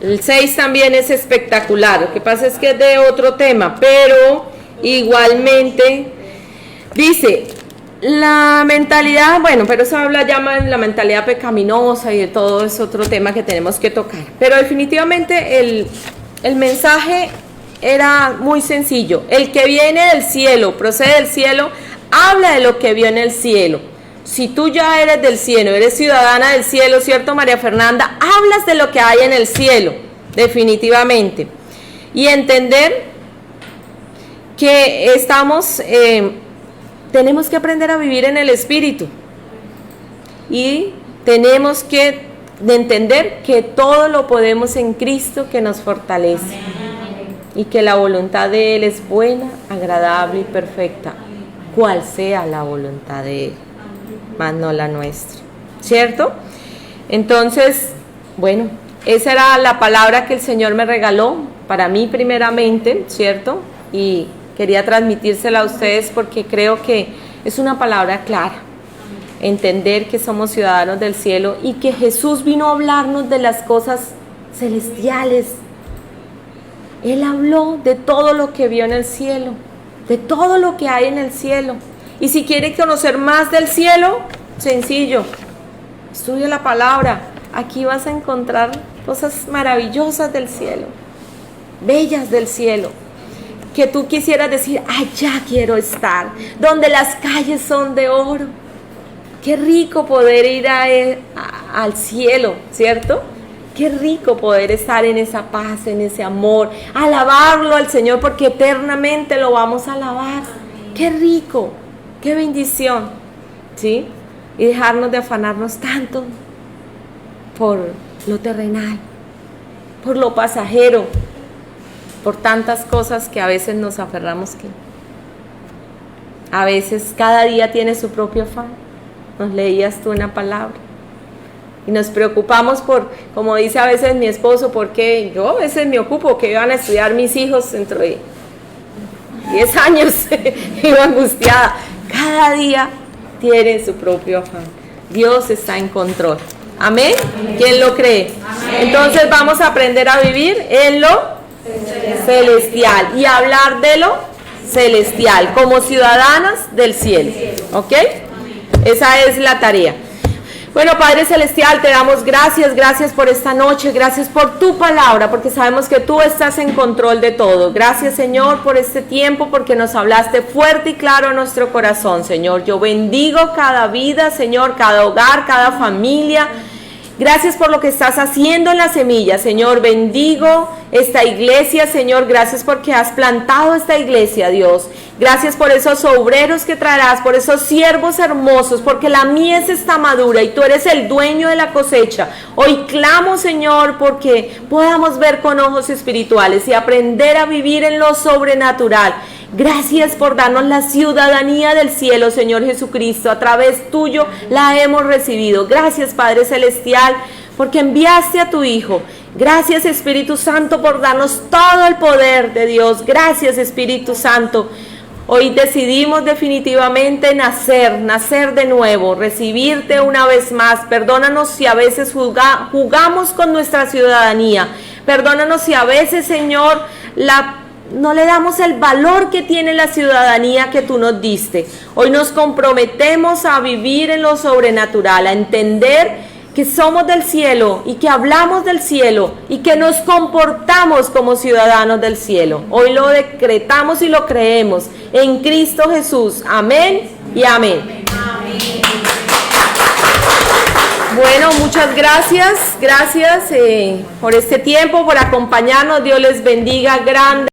El 6 también es espectacular. Lo que pasa es que es de otro tema, pero igualmente dice la mentalidad, pero eso habla ya más de la mentalidad pecaminosa y de todo es otro tema que tenemos que tocar. Pero definitivamente el mensaje era muy sencillo. El que viene del cielo, procede del cielo, habla de lo que vio en el cielo. Si tú ya eres del cielo, eres ciudadana del cielo, ¿cierto, María Fernanda? Hablas de lo que hay en el cielo, definitivamente. Y entender que tenemos que aprender a vivir en el Espíritu. Y tenemos que entender que todo lo podemos en Cristo que nos fortalece. Y que la voluntad de Él es buena, agradable y perfecta, cual sea la voluntad de Él, más no la nuestra, ¿cierto? Entonces, esa era la palabra que el Señor me regaló para mí primeramente, ¿cierto? Y quería transmitírsela a ustedes porque creo que es una palabra clara. Entender que somos ciudadanos del cielo y que Jesús vino a hablarnos de las cosas celestiales. Él habló de todo lo que vio en el cielo, de todo lo que hay en el cielo. Y si quiere conocer más del cielo, sencillo, estudia la palabra. Aquí vas a encontrar cosas maravillosas del cielo, bellas del cielo, que tú quisieras decir, allá quiero estar, donde las calles son de oro. Qué rico poder ir al cielo, ¿cierto? Qué rico poder estar en esa paz, en ese amor, alabarlo al Señor porque eternamente lo vamos a alabar. Qué rico, qué bendición, ¿sí? Y dejarnos de afanarnos tanto por lo terrenal, por lo pasajero, por tantas cosas que a veces nos aferramos que a veces cada día tiene su propio afán. Nos leías tú una palabra. Y nos preocupamos por, como dice a veces mi esposo, porque yo a veces me ocupo que van a estudiar mis hijos dentro de 10 años. Vivo angustiada. Cada día tiene su propio afán. Dios está en control. Amén. ¿Quién lo cree? Amén. Entonces vamos a aprender a vivir en lo celestial y hablar de lo celestial como ciudadanas del cielo. ¿Ok? Esa es la tarea. Bueno, Padre Celestial, te damos gracias por esta noche, gracias por tu palabra, porque sabemos que tú estás en control de todo. Gracias, Señor, por este tiempo, porque nos hablaste fuerte y claro en nuestro corazón, Señor. Yo bendigo cada vida, Señor, cada hogar, cada familia. Gracias por lo que estás haciendo en la semilla, Señor. Bendigo esta iglesia, Señor. Gracias porque has plantado esta iglesia, Dios. Gracias por esos obreros que traerás, por esos siervos hermosos, porque la mies está madura y tú eres el dueño de la cosecha. Hoy clamo, Señor, porque podamos ver con ojos espirituales y aprender a vivir en lo sobrenatural. Gracias por darnos la ciudadanía del cielo, Señor Jesucristo. A través tuyo la hemos recibido. Gracias, Padre Celestial, porque enviaste a tu Hijo. Gracias, Espíritu Santo, por darnos todo el poder de Dios. Gracias, Espíritu Santo. Hoy decidimos definitivamente nacer de nuevo, recibirte una vez más. Perdónanos si a veces jugamos con nuestra ciudadanía. Perdónanos si a veces, Señor, la no le damos el valor que tiene la ciudadanía que tú nos diste. Hoy nos comprometemos a vivir en lo sobrenatural, a entender que somos del cielo y que hablamos del cielo y que nos comportamos como ciudadanos del cielo. Hoy lo decretamos y lo creemos en Cristo Jesús. Amén y amén. Bueno, muchas gracias por este tiempo, por acompañarnos. Dios les bendiga grande.